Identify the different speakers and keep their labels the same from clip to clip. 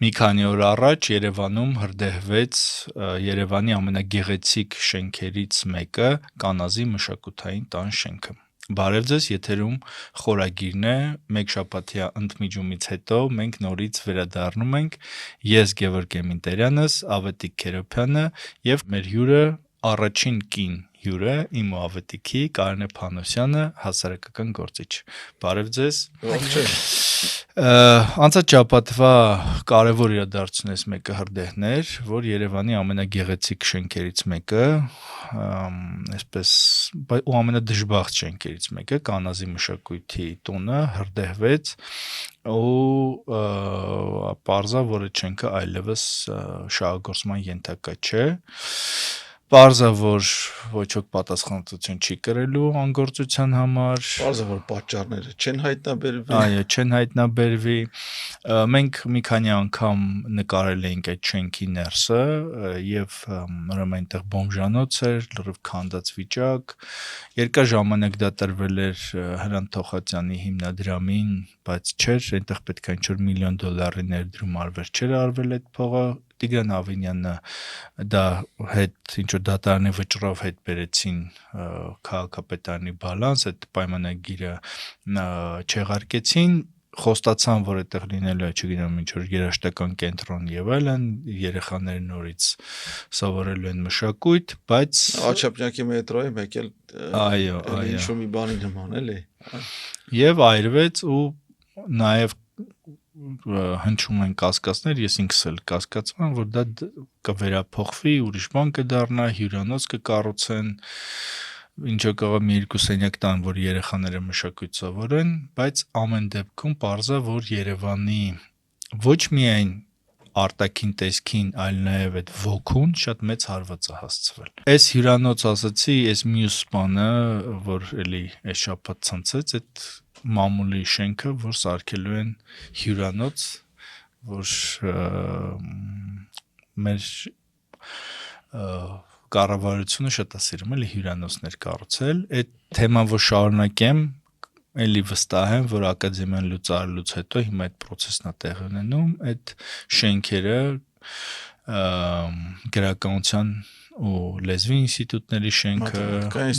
Speaker 1: Մի քանի օր առաջ Երևանում հրդեհվեց Երևանի ամենագեղեցիկ շենքերից մեկը՝ Կանազի մշակութային տան շենքը։ Բարև ձեզ, եթերում խորագիրն է, մեկ շաբաթյա ընդմիջումից հետո մենք նորից վերադառնում ենք, ես Գևորգ Էմինտերյանս, Ավետիք Քերոբյանը և մեր հյուրը, առաջին կին հյուրը, իմ ու Ավետիքի, Կարինե Փանոսյանը, հասարակական գործիչ։ Բարև ձեզ։ Անցած շաբաթվա կարևոր իրադարձությունից մեկը հրդեհներ, որ Երևանի ամենագեղեցիկ շենքերից մեկը, այսպես ու ամենադժբախտ շենքերից մեկը, Կանազի մշակույթի տունը հրդեհվեց ու պարզա, որ այդ շենքը այլևս շահագործման ենթակա չէ։ Պարզա, որ ոչ ոք պատասխանատվություն չի կրելու անգործության համար։
Speaker 2: Պարզա, որ պատճառները չեն հայտնաբերվի։
Speaker 1: Այո, չեն հայտնաբերվի։ Մենք մի քանի անգամ նկարել էինք այդ շենքի ներսը եւ ուրեմն այնտեղ բոմժանոց էր, լրիվ քանդած վիճակ։ Երկար ժամանակ դա տրվել էր Հրանտ Թոխածյանի հիմնադրամին, բայց չէր, այնտեղ պետք է ինչ-որ $1 միլիոն ներդրում արվեր, չէր արվել այդ փողը։ Տիգրան Ավինյանը դա հետ ինչ-որ դատարանի վճռով հետ բերեցին քաղաքապետարանի բալանս, այդ պայմանագիրը չեղարկեցին, խոստացան, որ այդտեղ լինելու է, չգիտեմ, ինչ-որ երաժշտական կենտրոն եւ այլն, երեխաները նորից սովորելու են մշակույթ, բայց
Speaker 2: Աչափնյակի մետրոյի մեկ էլ ինչ-որ մի բանի նման էլի։
Speaker 1: Եվ այրվեց ու նաեւ հնչում են կասկածներ, ես ինքս էլ կասկածում եմ, որ դա կվերափոխվի, ուրիշ բան կդառնա, հյուրանոց կկառուցեն, ինչը կարող է մի երկու սենյակ տան, որ երեխաները մշակույթ սովորեն, բայց ամեն դեպքում պարզա, որ Երևանի ոչ միայն արտաքին տեսքին, այլ նաև այդ ոգուն շատ մեծ հարված է հասցվել։ Այս հյուրանոց ասացի, այս մյուս բանը, որ էլի այս շաբաթ ցնցեց, այդ մամուլի շենքը, որ սարքելու են հյուրանոց, որ մեր կառավարությունը շատ է սիրում էլի հյուրանոցներ կառուցել։ Այդ թեման, որ շարունակեմ, էլի վստահ եմ, որ ակադեմիան լուծարելուց հետո հիմա այդ process-ն է տեղի ունենում, այդ շենքերը գրականության ու լեզվի ինստիտուտների շենքը,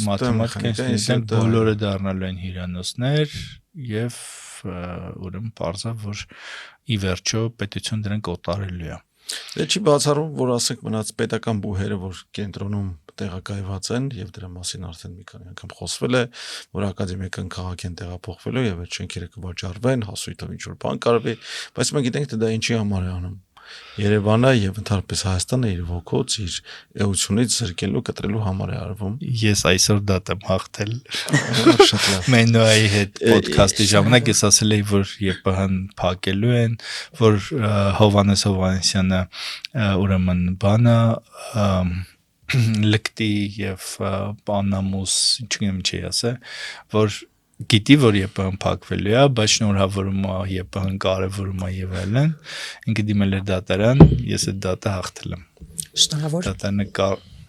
Speaker 1: մաթեմատիկայի ինստիտուտ, բոլորը դառնալու են հյուրանոցներ եւ ուրեմն պարզա, որ ի վերջո պետություն դրանք օտարելու է։
Speaker 2: Դե չի բացառում, որ ասենք մնաց պետական բուհերը, որ կենտրոնում տեղակայված են եւ դրա մասին արդեն մի քանի անգամ խոսվել է, որ ակադեմիական քաղաք են տեղափոխվելու եւ այդ շենքերը կվաճառվեն, հասույթով ինչ-որ բան կարվի, բայց մենք գիտենք, թե դա ինչի համար է անում։ Երևանը եւ ընդհանրապես Հայաստանը իր ոգոց, իր էությունից զրկելու, կտրելու համար է արվում։
Speaker 1: Ես այսօր դատ եմ հաղթել Մենոյի հետ ոդքասթի ժամանակ ես ասել էի, որ ԵՊՀ-ն փակելու են, որ Հովհաննես Հովհաննեսյանը ուրեմն բանը լկտի եւ պանամուս, չգիտեմ չի ասե, որ գիտի, որ ԵՊՀ-ն փակվելու է, բայց շնորհավորում է ԵՊՀ-ն կարևորում է եւ այլն։ Ինքը դիմել էր դատարան, ես այդ դատը հաղթել եմ։
Speaker 3: Շնորհավոր։
Speaker 1: Դատարանը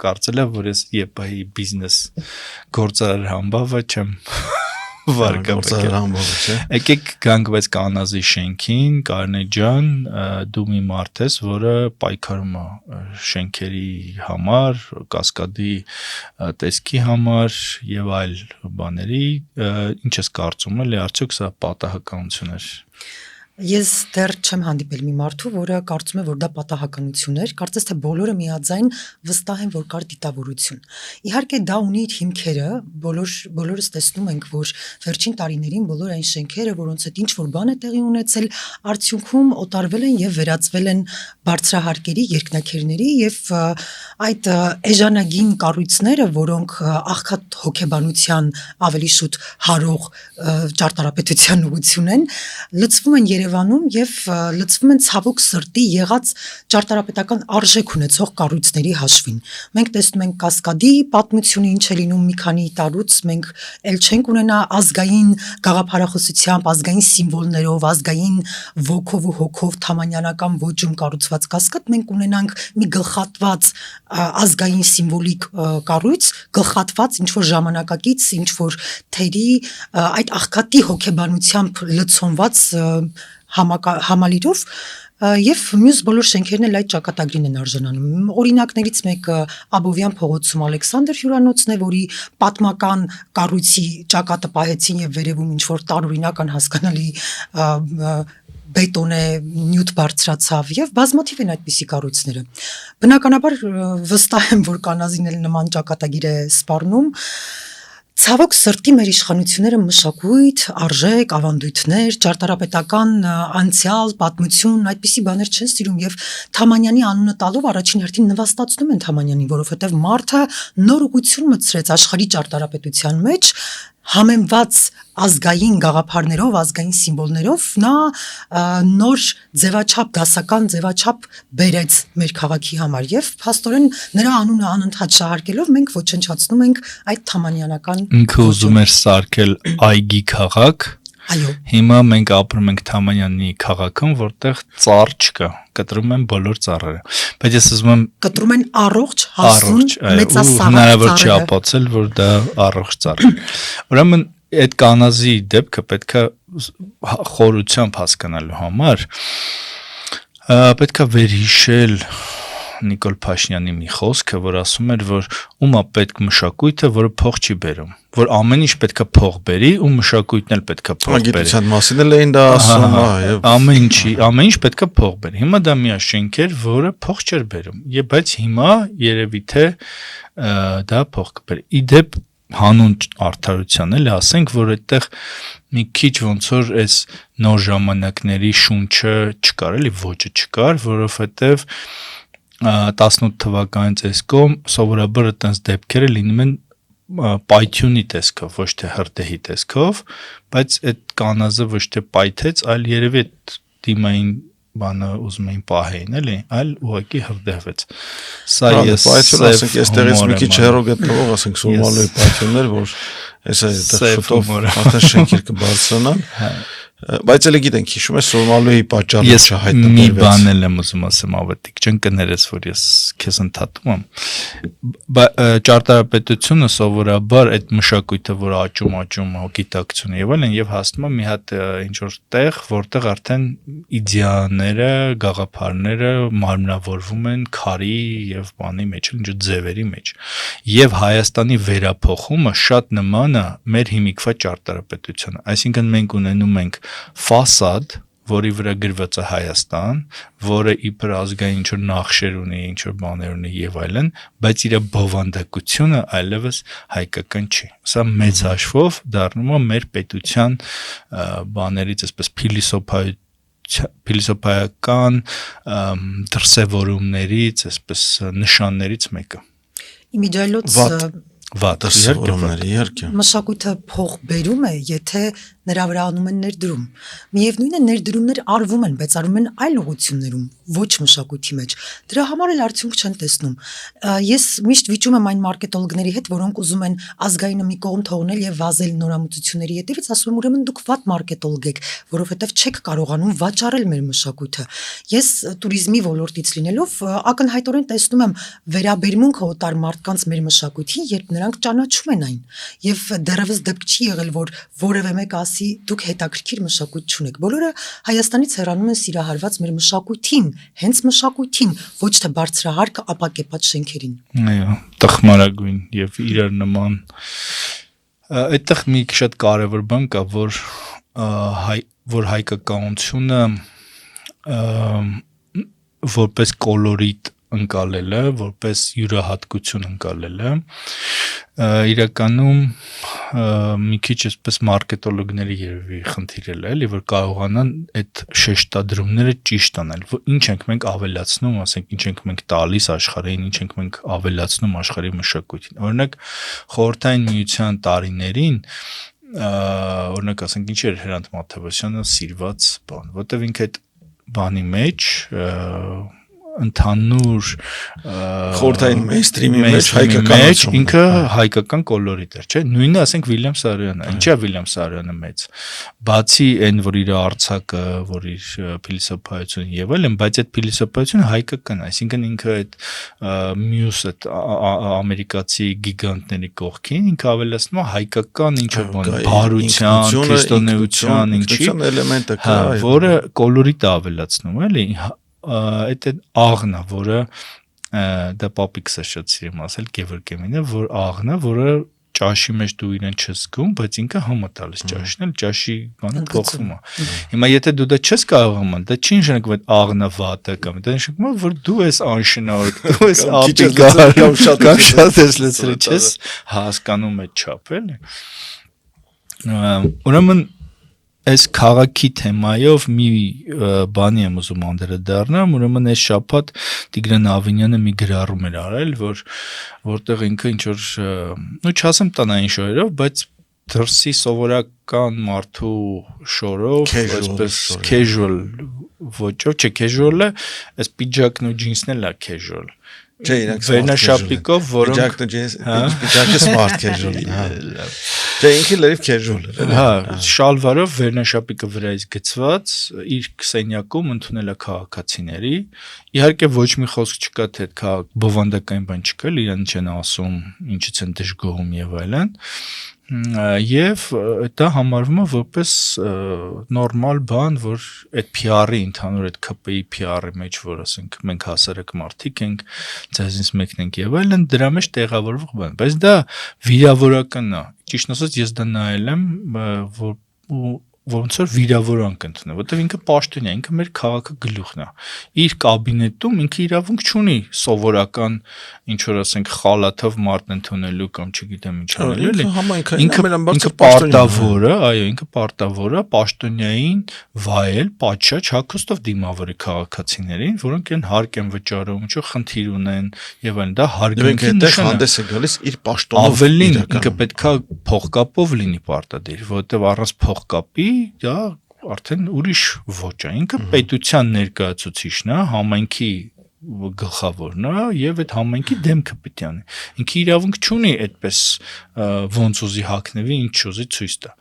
Speaker 1: կարծել է, որ ես ԵՊՀ-ի բիզնես գործարար համբավը չեմ
Speaker 2: վարկաբեկել։
Speaker 1: Եկեք գանք բայց Կանազի շենքին, Կարինե ջան, դու մի մարդ ես, որը պայքարում է շենքերի համար, կասկադի տեսքի համար եւ այլ բաների, ինչ ես կարծում, էլի արդյոք սա պատահականություն էր։
Speaker 3: Ես դեռ չեմ հանդիպել մի մարդու, որը կարծում է, որ դա պատահականություն էր, կարծես թե բոլորը միաձայն վստահ են, որ կար դիտավորություն։ Իհարկե դա ունի իր հիմքերը, բոլորս տեսնում ենք, որ վերջին տարիներին բոլոր այն շենքերը, որոնց հետ ինչ-որ բան է տեղի ունեցել, արդյունքում օտարվել են եւ վերածվել են բարձրահարկերի, երկնաքերների եւ այդ էժանագին կառույցները, որոնք աղքատ հոգեբանության ավելի շուտ հարող ճարտարապետության ուղղություն են, լցվում են Երևանում եւ լցվում են ցավոք սրտի եղած ճարտարապետական արժեք ունեցող կառույցների հաշվին։ Մենք տեսնում ենք Կասկադի պատմությունը ինչ է լինում մի քանի տարուց, մենք ել չենք ունենա ազգային գաղափարախոսությամբ, ազգային սիմվոլներով, ազգային ոգով ու հոգով թամանյանական ոճում կառուցված Կասկադ, մենք ունենանք մի գլխատված ազգային սիմվոլիկ կառույց, գլխատված ինչ-որ ժամանակակից, ինչ-որ թերի այդ աղքատի հոգեբանությամբ լցոնված համալիրով Եվ մյուս բոլոր շենքերն էլ այդ ճակատագրին են արժանանում։ Օրինակներից մեկը Աբովյան փողոցում Ալեքսանդր հյուրանոցն է, որի պատմական կառույցի ճակատը պահեցին եւ վերևում ինչ որ տարօրինակ անհասկանալի բետոնե նյութ բարձրացավ եւ բազմաթիվ են այդպիսի կառույցները։ Բնականաբար վստահ եմ, որ կանազին էլ նման ճակատագիր է սպառնում։ Ցավոք սրտի մեր իշխանությունները մշակույթ, արժեք, ավանդույթներ, ճարտարապետական անցյալ, պատմություն, այդպիսի բաներ չեն սիրում եւ Թամանյանի անունը տալով առաջին հերթին նվաստացնում են Թամանյանին, որովհետեւ մարդը նոր ուղղություն մտցրեց աշխարհի ճարտարապետության մեջ, համեմված ազգային գաղափարներով, ազգային սիմվոլներով նա նոր ձևաչափ, դասական ձևաչափ բերեց մեր քաղաքի համար եւ փաստորեն նրա անունը անընդհատ շահարկելով մենք ոչնչացնում ենք այդ թամանյանական
Speaker 1: ինքը ուզում էր սարքել այգի քաղաք։
Speaker 3: Այո։
Speaker 1: Հիմա մենք ապրում ենք Թամանյանի քաղաքում, որտեղ ծառ չկա, կտրում են բոլոր ծառերը։ Բայց ես ուզում եմ
Speaker 3: կտրում են առողջ, հասուն, մեծասաղ
Speaker 1: հնարավոր չի ապացուցել, որ դա առողջ ծառ է։ Ուրեմն այդ կանազի դեպքը պետք է խորությամբ հասկանալու համար պետք է վերհիշել Նիկոլ Փաշինյանի մի խոսքը, որ ասում էր, որ ումա պետք մշակույթը, որը փող չի բերում, որ ամեն ինչ պետք է փող բերի ու մշակույթն էլ պետք է փող բերի։
Speaker 2: Գիտության մասին էլ էին դա ասում, եւ
Speaker 1: ամեն ինչ պետք է փող բերի։ Հիմա դա մի շենք էր, որը փող չէր բերում, եւ բայց հիմա երևի թե դա փող կբերի։ Իդեպ հանուն արդարության էլ ասենք, որ այդտեղ մի քիչ ոնց որ այս նոր ժամանակների շունչը չկար, էլի ոճը չկար, որովհետեւ 18 թվականից այսկոմ սովորաբար այդպես դեպքերը լինում են պայթյունի տեսքով, ոչ թե հրդեհի տեսքով, բայց այդ կանազը ոչ թե պայթեց, այլ երևի այդ դիմային բանը ուզում էին պահեին, էլի, այլ ուղղակի հրդեհվեց։ Սա ես
Speaker 2: ասենք այստեղից մի քիչ հեռու գտնվող, ասենք Սուրմալուի պայթյուններ, որ այս շուտով արդեն շենքեր կբարձրանան։ Բայց էլ գիտենք, հիշում ես Սուրմալուի պատճառը չհայտնաբերվեց։
Speaker 1: Մի բան էլ եմ ուզում ասեմ, ավետիք ջան, կներես, որ ես քեզ ընդհատում եմ։ Ճարտարապետությունը սովորաբար այդ մշակույթը, որ աճում, գիտակցությունը եւ այլն, եւ հասնում է մի հատ ինչ որ տեղ, որտեղ արդեն իդեաները, գաղափարները մարմնավորվում են քարի եւ բանի մեջ, ինչ որ ձևերի մեջ։ Եվ Հայաստանի վերափոխումը շատ նման է մեր հիմիկվա ճարտարապետությանը։ Այսինքն մենք ունենում ենք ֆասադ, որի վրա գրված է Հայաստան, որը իբր ազգային ինչ որ նախշեր ունի, ինչ որ բաներ ունի եւ այլն, բայց իր բովանդակությունը այլևս հայկական չի։ Սա մեծ հաշվով դառնում է մեր պետության բաներից, այսպես փիլիսոփայական դրսևորումներից, այսպես նշաններից մեկը։
Speaker 3: Իմիջիայլոց
Speaker 1: վատ
Speaker 2: իհարկե։
Speaker 3: Մշակույթը փող բերում է, եթե նրա վրա անում են ներդրում։ Միևնույն է, ներդրումներ արվում են, բայց արվում են այլ ուղղություններում, ոչ մշակույթի մեջ։ Դրա համար էլ արդյունք չեն տեսնում։ Ես միշտ վիճում եմ այն մարքետոլոգների հետ, որոնք ուզում են ազգայինը մի կողմ թողնել եւ վազել նորամուծությունների հետևից, ասում եմ, ուրեմն դուք վատ մարքետոլոգ եք, որովհետեւ չեք կարողանում վաճառել մեր մշակույթը։ Ես туриզմի ոլորտից լինելով ակնհայտորեն տեսնում եմ վերաբերմունքը օտար մարդկանց մեր մշակույթին, երբ նրանք ճանաչում են այն։ Եվ դեռևս դեպք չի եղել, որ որևէ մեկ ասի դուք հետաքրքիր մշակույթ չունեք։ Բոլորը Հայաստանից հեռանում են սիրահարված մեր մշակույթին, հենց մշակույթին, ոչ թե բարձրահարկ ապակեպած շենքերին։
Speaker 1: Այո, տխմարագույն եւ իրար նման։ Այդտեղ մի շատ կարևոր բան կա, որ հայկականությունը որպես կոլորիտ ընկալելը, որպես յուրահատկություն ընկալելը, իրականում մի քիչ այսպես մարքետոլոգների երևի խնդիրել է, էլի, որ կարողանան այդ շեշտադրումները ճիշտ անել, որ ինչ ենք մենք ավելացնում, ասենք, ինչ ենք մենք տալիս աշխարհին, ինչ ենք մենք ավելացնում աշխարհի մշակույթին։ Օրինակ, խորհրդային միության տարիներին օրինակ ասենք ինչ էր Հրանտ Մաթևոսյանը սիրված բան, որտեվ ինքը այդ բանի մեջ ընդհանուր
Speaker 2: խորհրդային մեյնսթրիմի մեջ
Speaker 1: ինքը հայկական կոլորիտ էր, չէ՞։ Նույնը, ասենք Վիլյամ Սարոյանը, ինչի է Վիլյամ Սարոյանը մեծ։ Բացի այն, որ իր արձակը, որ իր փիլիսոփայությունը եւ այլն, բայց այդ փիլիսոփայությունը հայկական, այսինքն ինքը այդ մյուս այդ ամերիկացի գիգանտների կողքին ինքը ավելացնում է հայկական ինչ-որ բան, բարության, քրիստոնեության, ինչի
Speaker 2: էլեմենտը կա,
Speaker 1: որը կոլորիտ ավելացնում է, էլի, այդ աղնա, որը դա պապիկսը շատ սիրում ասել Գևորգեմինը, որ աղնա, որը ճաշի մեջ դու իրեն չես զգում, բայց ինքը համը տալիս ճաշին, ճաշի բանը փոխվում է։ Հիմա եթե դու դա չես կարողանում, դա չի նշանակում այդ աղնա վատը կամ դա նշանակում է, որ դու ես անշնորհք, դու ես ապիկար կամ շատ ես լցրել, չես հասկանում այդ չափը, էլի։ Ուրեմն այս քաղաքի թեմայով մի բանի եմ ուզում անդրադառնամ, ուրեմն այս շաբաթ Տիգրան Ավինյանը մի գրառում էր արել, որտեղ ինքը ինչ որ, ու չասեմ տնային շորերով, բայց դրսի սովորական մարդու շորով, այսպես casual ոճով, չէ, casual-ը, այս պիջակն ու ջինսն էլ է casual։
Speaker 2: Չէ, իրանք
Speaker 1: վերնաշապիկով, որոնք
Speaker 2: պիջակը smart casual, հա։ Չէ, ինքը լրիվ casual է։
Speaker 1: Հա, շալվարով վերնաշապիկը վրայից գծված, իր քսենյակում ընդունել է քաղաքացիների։ Իհարկե ոչ մի խոսք չկա, թե այդ բովանդակային բան չկա, իրան չեն ասում, ինչից են դժգոհում եւ այլն։ Եվ դա համարվում է որպես նորմալ բան, որ այդ PR-ի ընդհանուր այդ ԿՊ-ի PR-ի մեջ, որ ասենք մենք հասարակ մարդիկ ենք, ձեզնից մեկն ենք եւ այլն, դրա մեջ տեղավորվող բան, բայց դա վիրավորական է։ Ճիշտ ասած, ես դա նայել եմ, որ ոնց որ վիրավորանք ընդունել, որտեղ ինքը պաշտոնյա, ինքը մեր քաղաքը գլուխն է։ Իր կաբինետում ինքը իրավունք չունի սովորական ինչ որ ասենք խալաթով մարդ ընդունելու կամ չգիտեմ ինչ անելու, էլի։ Ինքը պարտավոր է, այո, ինքը պարտավոր է պաշտոնյային վայել, պատշաճ հագուստով դիմավորի քաղաքացիներին, որոնք են հարկ են վճարում, ինչ որ խնդիր ունեն եւ այլն, դա հարգանքի նշան է։
Speaker 2: Հանդես է գալիս իր պաշտոնով։
Speaker 1: Ավելին ինքը պետքա փողկապով լինի պարտադիր, որովհետեւ առանց փողկապի դա արդեն ուրիշ ոճ է։ Ինքը պետության ներկայացուցիչն է, համայնքի գլխավորն է եւ այդ համայնքի դեմքը պետք է անի։ Ինքը իրավունք չունի այդպես ոնց ուզի հակնվի, ինչ ուզի ցույց տա։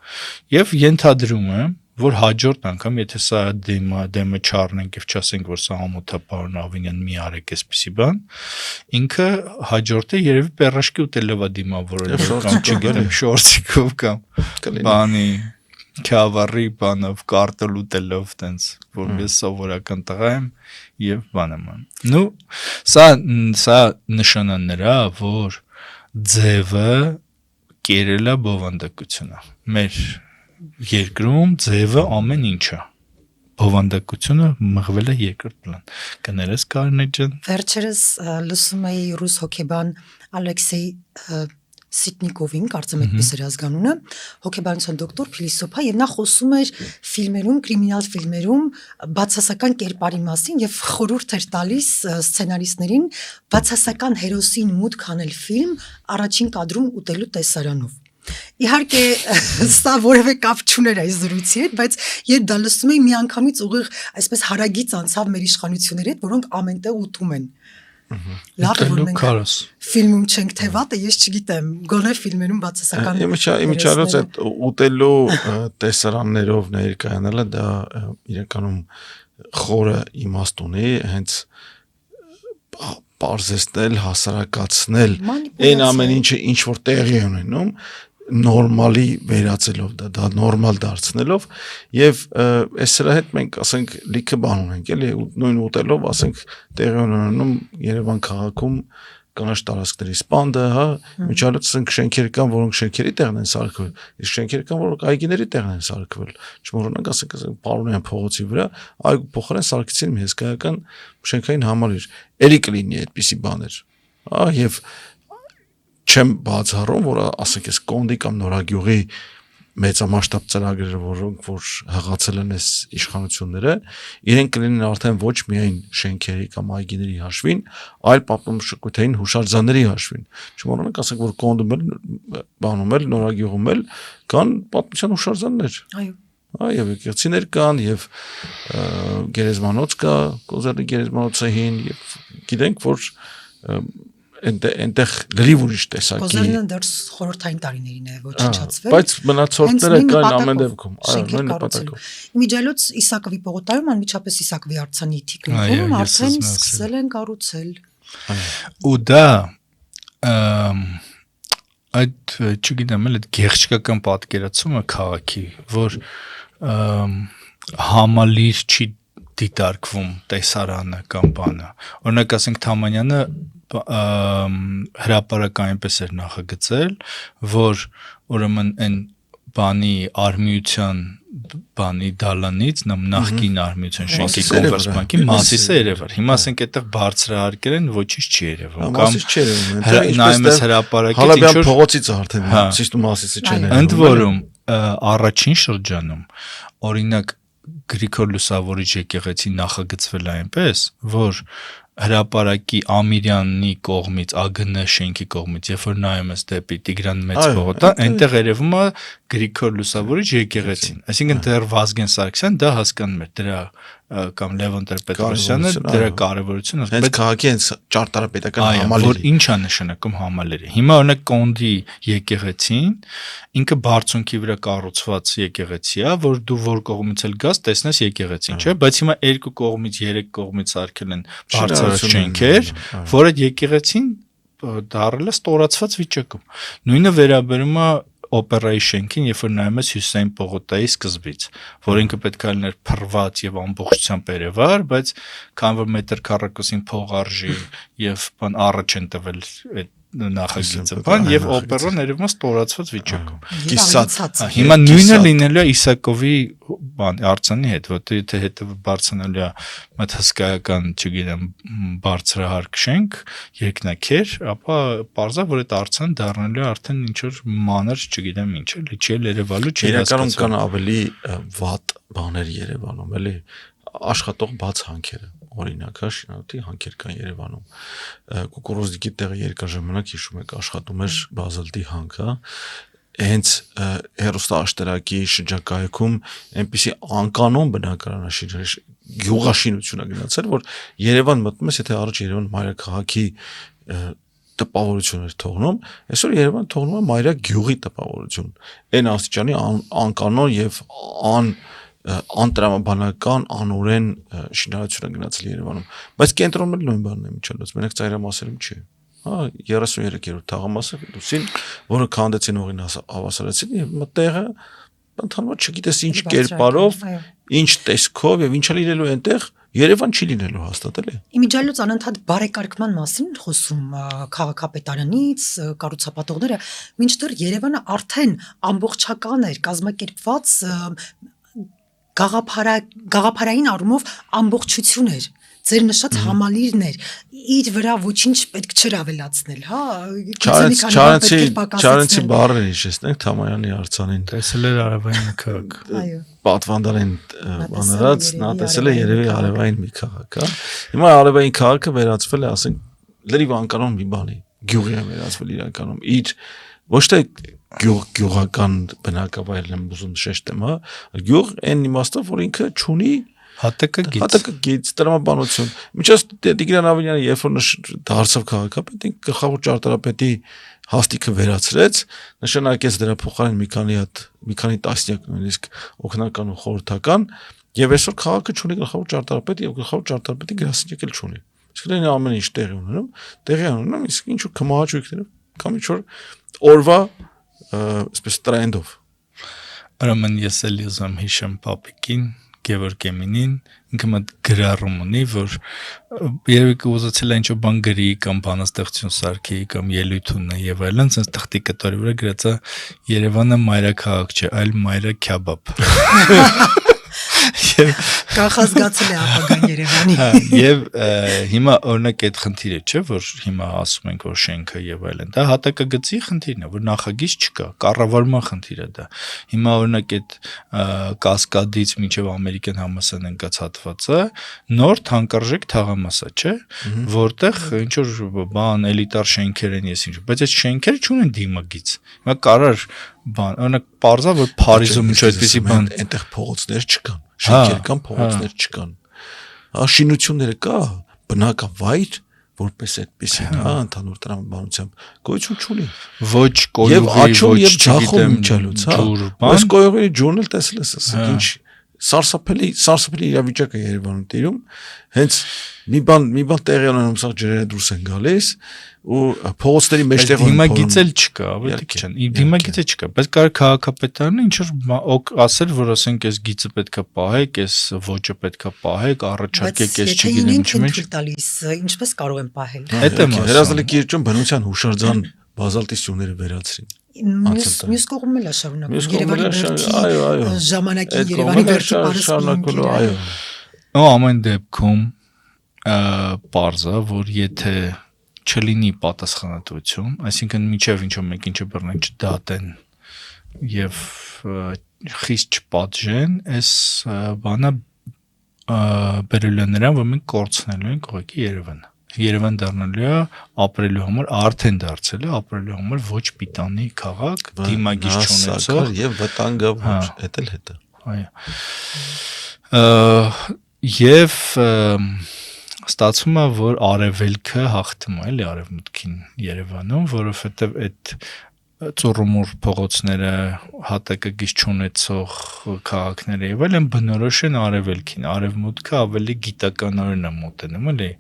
Speaker 1: Եվ ենթադրում եմ, որ հաջորդ անգամ, եթե սա դեմը չառնենք եւ չասենք, որ սա ամոթա պարոն Ավինյան մի արեք այսպիսի բան, ինքը հաջորդը երևի պերաշկի ուտելով է դիմավորել կամ չգիտեմ, շորցիկով կամ բանի քավարի բանով կարտոլ ուտելով տենց, որ ես սովորական տղա եմ եւ բանեմ։ Նու սա նշանա նրա, որ ձևը կերել է բովանդակությունը։ Մեր երկրում ձևը ամեն ինչ է։ Բովանդակությունը մղվել է երկրորդ պլան։ Կներես Կարինե ջան։
Speaker 3: Վերջերս լսում էի ռուս հոկեբան Ալեքսեյ Սիտնիկովին, կարծեմ այդպես էր ազգանունը, հոկեբանության դոկտոր, փիլիսոփա, եւ նա խոսում էր ֆիլմերում, կրիմինալ ֆիլմերում բացասական կերպարի մասին եւ խորհուրդ էր տալիս սցենարիստներին բացասական հերոսին մուտք անել ֆիլմ առաջին կադրում ուտելու տեսարանով։ Իհարկե սա որևէ կապ չուներ այս զրույցի հետ, բայց երբ դա լսում էի, միանգամից ուղիղ այսպես հարագից անցավ մեր իշխանությունների հետ, որոնք ամենտեղ ուտում են։ Լավ է, որ մենք ֆիլմում չենք թե վատը, ես չգիտեմ, գոնե ֆիլմերում բացասական
Speaker 2: Իմիջիալոց այդ ուտելու տեսարաններով ներկայանալը դա իրականում խորը իմաստ ունի, հենց պարզեցնել, հասարակացնել այն ամեն ինչը ինչ որ տեղի ունենում, նորմալի վերածելով դա նորմալ դարձնելով եւ այս սրա հետ մենք ասենք լիքը բան ունենք էլի նույն ուտելով ասենք տեղի ունենում Երևան քաղաքում կանաչ տարածքների սպանդը, հա, միջալոց ասենք շենքեր կան, որոնք շենքերի տեղն են սարքվել, իսկ շենքեր կան, որոնք այգիների տեղն են սարքվել։ Չմոռանանք ասենք Պարոնյան փողոցի վրա այգու փոխարեն սարքեցին մի հսկայական շենքային համալիր։ Էլի կլինի այդպիսի բաներ։ Հա, եւ չեմ բացառում, որ ասենք այս Կոնդի կամ Նորագյուղի մեծամասշտաբ ծրագրերը, որոնք որ հղացել են այս իշխանությունները, իրենք կլինեն արդեն ոչ միայն շենքերի կամ այգիների հաշվին, այլ պատմամշակութային հուշարձանների հաշվին։ Չմոռանանք ասենք, որ Կոնդում էլ, բանում էլ, Նորագյուղում էլ կան պատմության հուշարձաններ։
Speaker 3: Այո։
Speaker 2: Եվ եկեղեցիներ կան, եւ գերեզմանոց կա, Կոզյանի գերեզմանոցը հին, եւ գիտենք, որ այնտեղ լրիվ ուրիշ տեսակի
Speaker 3: Կոզյանը դեռ խորհրդային տարիներին է ոչնչացվել։
Speaker 2: Բայց մնացորդները կան ամեն դեպքում, նույն նպատակով։
Speaker 3: Իմիջիայլոց Իսակովի պողոտայում անմիջապես Իսակովի արձանի թիկունքում արդեն սկսել են կառուցել։
Speaker 1: Ու դա այդ չգիտեմ, այդ գեղեցկական պատկերացումը քաղաքի, որ համալիր չի դիտարկվում տեսարանը կամ բանը։ Օրինակ ասենք Թամանյանը հրապարակը այնպես էր նախագծել, որ ուրեմն այն բանի արմիության բանի դալանից նախկին արմիության շենքի կոնվերս բանկի մասիսը երևար։ Հիմա ասենք այդտեղ բարձրահարկել են, ոչինչ չի երևում կամ նայում ես հրապարակից
Speaker 2: ինչ որ փողոցից արդեն ճիշտ մասիսը չեն երևում։
Speaker 1: Ընդ որում առաջին շրջանում օրինակ Գրիգոր Լուսավորիչ եկեղեցի նախագծվել է այնպես, որ հրապարակի Ամիրյանի կողմից ԱԳՆ շենքի կողմից, երբ որ նայում ես դեպի Տիգրան Մեծ պողոտա, այնտեղ երևում է Գրիգոր Լուսավորիչ եկեղեցին։ Այսինքն դեռ Վազգեն Սարգսյան դա հասկանում էր դրա կամ Լևոն Տեր-Պետրոսյանը դրա կարևորությունը,
Speaker 2: բայց քաղաքի հենց ճարտարապետական համալիրը,
Speaker 1: որ ինչ է նշանակում համալիրը։ Հիմա օրինակ Կոնդի եկեղեցին ինքը բարձունքի վրա կառուցված եկեղեցի է, որ դու որ կողմից էլ գաս, տեսնես եկեղեցին, չէ՞, բայց հիմա երկու կողմից, երեք կողմից արկել են բարձր շենքեր, որ այդ եկեղեցին դարել է ստորացված վիճակում։ Նույնը վերաբերում է օպերայի շենքին, երբ որ նայում ես Հյուսիսային պողոտայի սկզբից, որ ինքը պետք է լիներ փռված եւ ամբողջությամբ երևար, բայց քան որ մետր քառակուսին փող արժի եւ բան առաջ են տվել այդ նախագիծը, բան եւ օպերան երևում է ստորացված վիճակում։
Speaker 2: Կիսած։
Speaker 1: Հիմա նույնը լինելու է Իսակովի բան արձանի հետ, որտեղ եթե հետը բարձրանալու է մտ հսկայական, չգիտեմ, բարձրահարկ շենք, երկնակեր, ապա պարզա որ այդ արձանը դառնալու է արդեն ինչ որ մանր, չգիտեմ ինչ, էլի չի երևալու, չի
Speaker 2: հասկանում կան ավելի վատ բաներ Երևանում, էլի աշխատող բաց հանքերը, օրինակ, շինարարի հանքեր կան Երևանում։ Կուկուռուզնիկի տեղը երկար ժամանակ հիշում եք աշխատում էր բազալտի հանքը, հենց հերոստաշտերակի շրջակայքում այնպիսի անկանոն բնակարանաշինություն գյուղաշինությունը գնացել, որ Երևան մտնում ես, եթե առաջ Երևան մայրաքաղաքի տպավորություն էր թողնում, այսօր Երևան թողնում է մայրա գյուղի տպավորություն։ Այն աստիճանի անկանոն եւ անտրամաբանական անօրեն շինարարություն է գնացել Երևանում, բայց կենտրոնում էլ նույն բանն է միջալոց, մենակ ծայրամասերում չի։ 33-րդ թաղամասը դուսին, որը քանդեցին օղին հավասարեցին եւ մտեղը ընդհանուր չգիտես ինչ կերպարով, ինչ տեսքով եւ ինչա լինելու այնտեղ Երևան չի լինելու հաստատ էլի։
Speaker 3: Իմիջիայլոց անընդհատ բարեկարգման մասին խոսում քաղաքապետարանից, կառուցապատողները, մինչդեռ Երևանը արդեն ամբողջական էր, կազմակերպված գաղափարային առումով ամբողջություն էր, ձեր նշած համալիրն էր, իր վրա ոչինչ պետք չէր ավելացնել, հա,
Speaker 2: Չարենցի բառերը հիշեցնենք Թամանյանի արձանին,
Speaker 1: տեսել էր արևային մի քաղաք,
Speaker 3: այո,
Speaker 2: պատվանդանեն բաներած, նա տեսել է երևի արևային մի քաղաք, հա, հիմա արևային քաղաքը վերածվել է, ասենք, լրիվ անկանոն մի բանի, գյուղի է վերածվել իրականում, իր ոչ թե գյուղական բնակավայրն եմ ուզում շեշտեմ, հա, գյուղ այն իմաստով, որ ինքը չունի հատակագիծ, տրամաբանություն։ Միջից Տիգրան Ավենյանը երբ որ դարձավ քաղաքապետ, գլխավոր ճարտարապետի հաստիքը վերացրեց, նշանակեց դրա փոխարեն մի քանի տասնյակ նույնիսկ օգնական ու խորհրդական, եւ այսօր քաղաքը չունի գլխավոր ճարտարապետ եւ գլխավոր ճարտարապետի գրասենյակ էլ չունի։ Իսկ դա ամեն ինչ տեղի ունենում, իսկ ինչ որ կմահաճույքներով կամ ինչ որ օրվա այսպես տրենդով։
Speaker 1: Ուրեմն ես էլ ուզում հիշեմ պապիկին Գևորգ Էմինին, ինքը մտ գրառում ունի, որ երևի կուզեցել է ինչ-որ բան գրի կամ բանաստեղծություն սարքի կամ ելույթ ունի եւ այլն, sense թղթի կտորի վրա գրած է Երևանը մայրաքաղաք չէ, այլ մայրաքյաբաբ։
Speaker 3: Կանխազգացել է ապագան Երևանի։
Speaker 1: Եվ հիմա օրինակ այդ խնդիրը չէ, որ հիմա ասում ենք որ շենքը եւ այլն, դա հատակագծի խնդիրն է, որ նախագիծ չկա, կառավարման խնդիր է դա։ Հիմա օրինակ այդ Կասկադից մինչեւ ամերիկյան համալսարան ընկած հատվածը նոր թանկարժեք թաղամասա չէ, որտեղ ինչ որ բան էլիտար շենքեր են, ես ինչ, բայց այդ շենքերը չունեն դիմագիծ։ Հիմա կարար բան, օրինակ parza որ Փարիզում ինչ այդպեսի բան,
Speaker 2: այնտեղ փողոցներ չկան, շենքեր կան, փողոցներ չկան։ Շինությունները կա, բնակավայր, որպես այդպեսին, ընդհանուր տրամաբանությամբ գոյություն չունի։
Speaker 1: Ոչ կոյուղի, ոչ
Speaker 2: ջախում միջալուց, Այս կոյուղի ջուրն էլ տեսել ես, ասենք ինչ սարսափելի իրավիճակ է Երևանում տիրում, հենց մի բան տեղի ունենում, սա ջրերը դուրս են գալիս ու փողոցների մեջտեղ
Speaker 1: դիմագիծ էլ չկա, ավելի քիչ են։ Դիմագիծը չկա, բայց կարող քաղաքապետարանը ինչ որ ասել, որ ասենք այս գիծը պետքա պահեք, այս ոճը պետքա պահեք, առաջարկեք, այս չգիտեմ ինչ
Speaker 3: տալիս, ինչպես կարող են պահել։
Speaker 1: Այդ եմ ասում։
Speaker 2: Հրազդանի կիրճում բնության հուշարձան բազալտի սյուները վերացրին։
Speaker 3: Մյուս կողմն էլ է շարունակում։ Ժամանակի Երևանի վերջի
Speaker 2: շարունակելու, այո։
Speaker 1: Ու ամեն դեպքում parza, որ եթե չլինի պատասխանատվություն, այսինքն միջև ինչ-որ մեկին չբռնեն, չդատեն եւ խիստ չպատժեն, այս բանը բերելու է նրան, որ մենք կորցնելու ենք ուղղակի Երևանը։ Երևան դառնալու է ապրելու համար, արդեն դարձել է ապրելու համար ոչ պիտանի քաղաք, դիմագիծ չունեցող
Speaker 2: եւ վտանգավոր, էդ էլ հետը։
Speaker 1: Այո։ Եվ ստացվում է, որ արևելքը հաղթում է, էլի արևմուտքին Երևանում, որովհետեւ այդ ծուռումուռ փողոցները հատակագիծ չունեցող քաղաքները եւ այլն բնորոշ են արևելքին, արևմուտքը ավելի գիտականորեն է մոտենում, էլի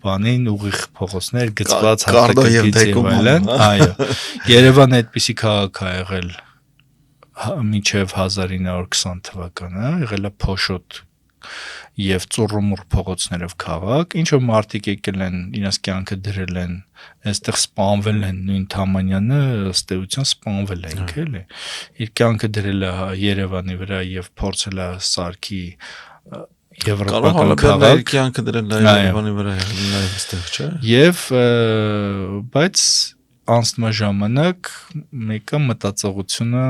Speaker 1: բանին ուղիղ փողոցներ գծված հատակագիծ եւ այլն, այո։ Երևանը այդպիսի քաղաք է եղել մինչեւ 1920 թվականը, եղել է փոշոտ եւ ծուռումուռ փողոցներով քաղաք, ինչ որ մարդիկ եկել են, իրենց կյանքը դրել են, այստեղ սպանվել են, նույն Թամանյանը ըստ էության սպանվել է ինքը, էլի։ Իր կյանքը դրել է Երևանի վրա եւ փորձել է սարքի եվրոպական քաղաք,
Speaker 2: կյանքը դրել է Երևանի վրա, նաեւ այստեղ, չէ։
Speaker 1: Եվ բայց անցնում է ժամանակ, մեկը մտածողությունը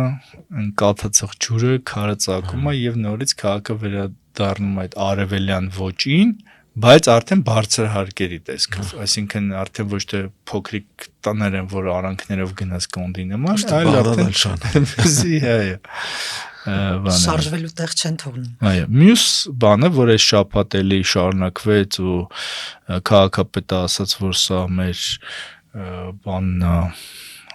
Speaker 1: ընկալթացող ջուրը քարը ծակում է եւ նորից քաղաքը վերադառնում այդ արևելյան ոճին, բայց արդեն բարձր հարկերի տեսքով, այսինքն արդեն ոչ թե փոքրիկ տներ են, որ արանքներով գնաց կոնդի նման, այլ արդեն այո։
Speaker 3: Շարժվելու տեղ չեն թողնում։
Speaker 1: Այո, մյուս բանը, որ այս շաբաթ էլի շարունակվեց ու քաղաքապետը ասաց, որ սա մեր բանն է,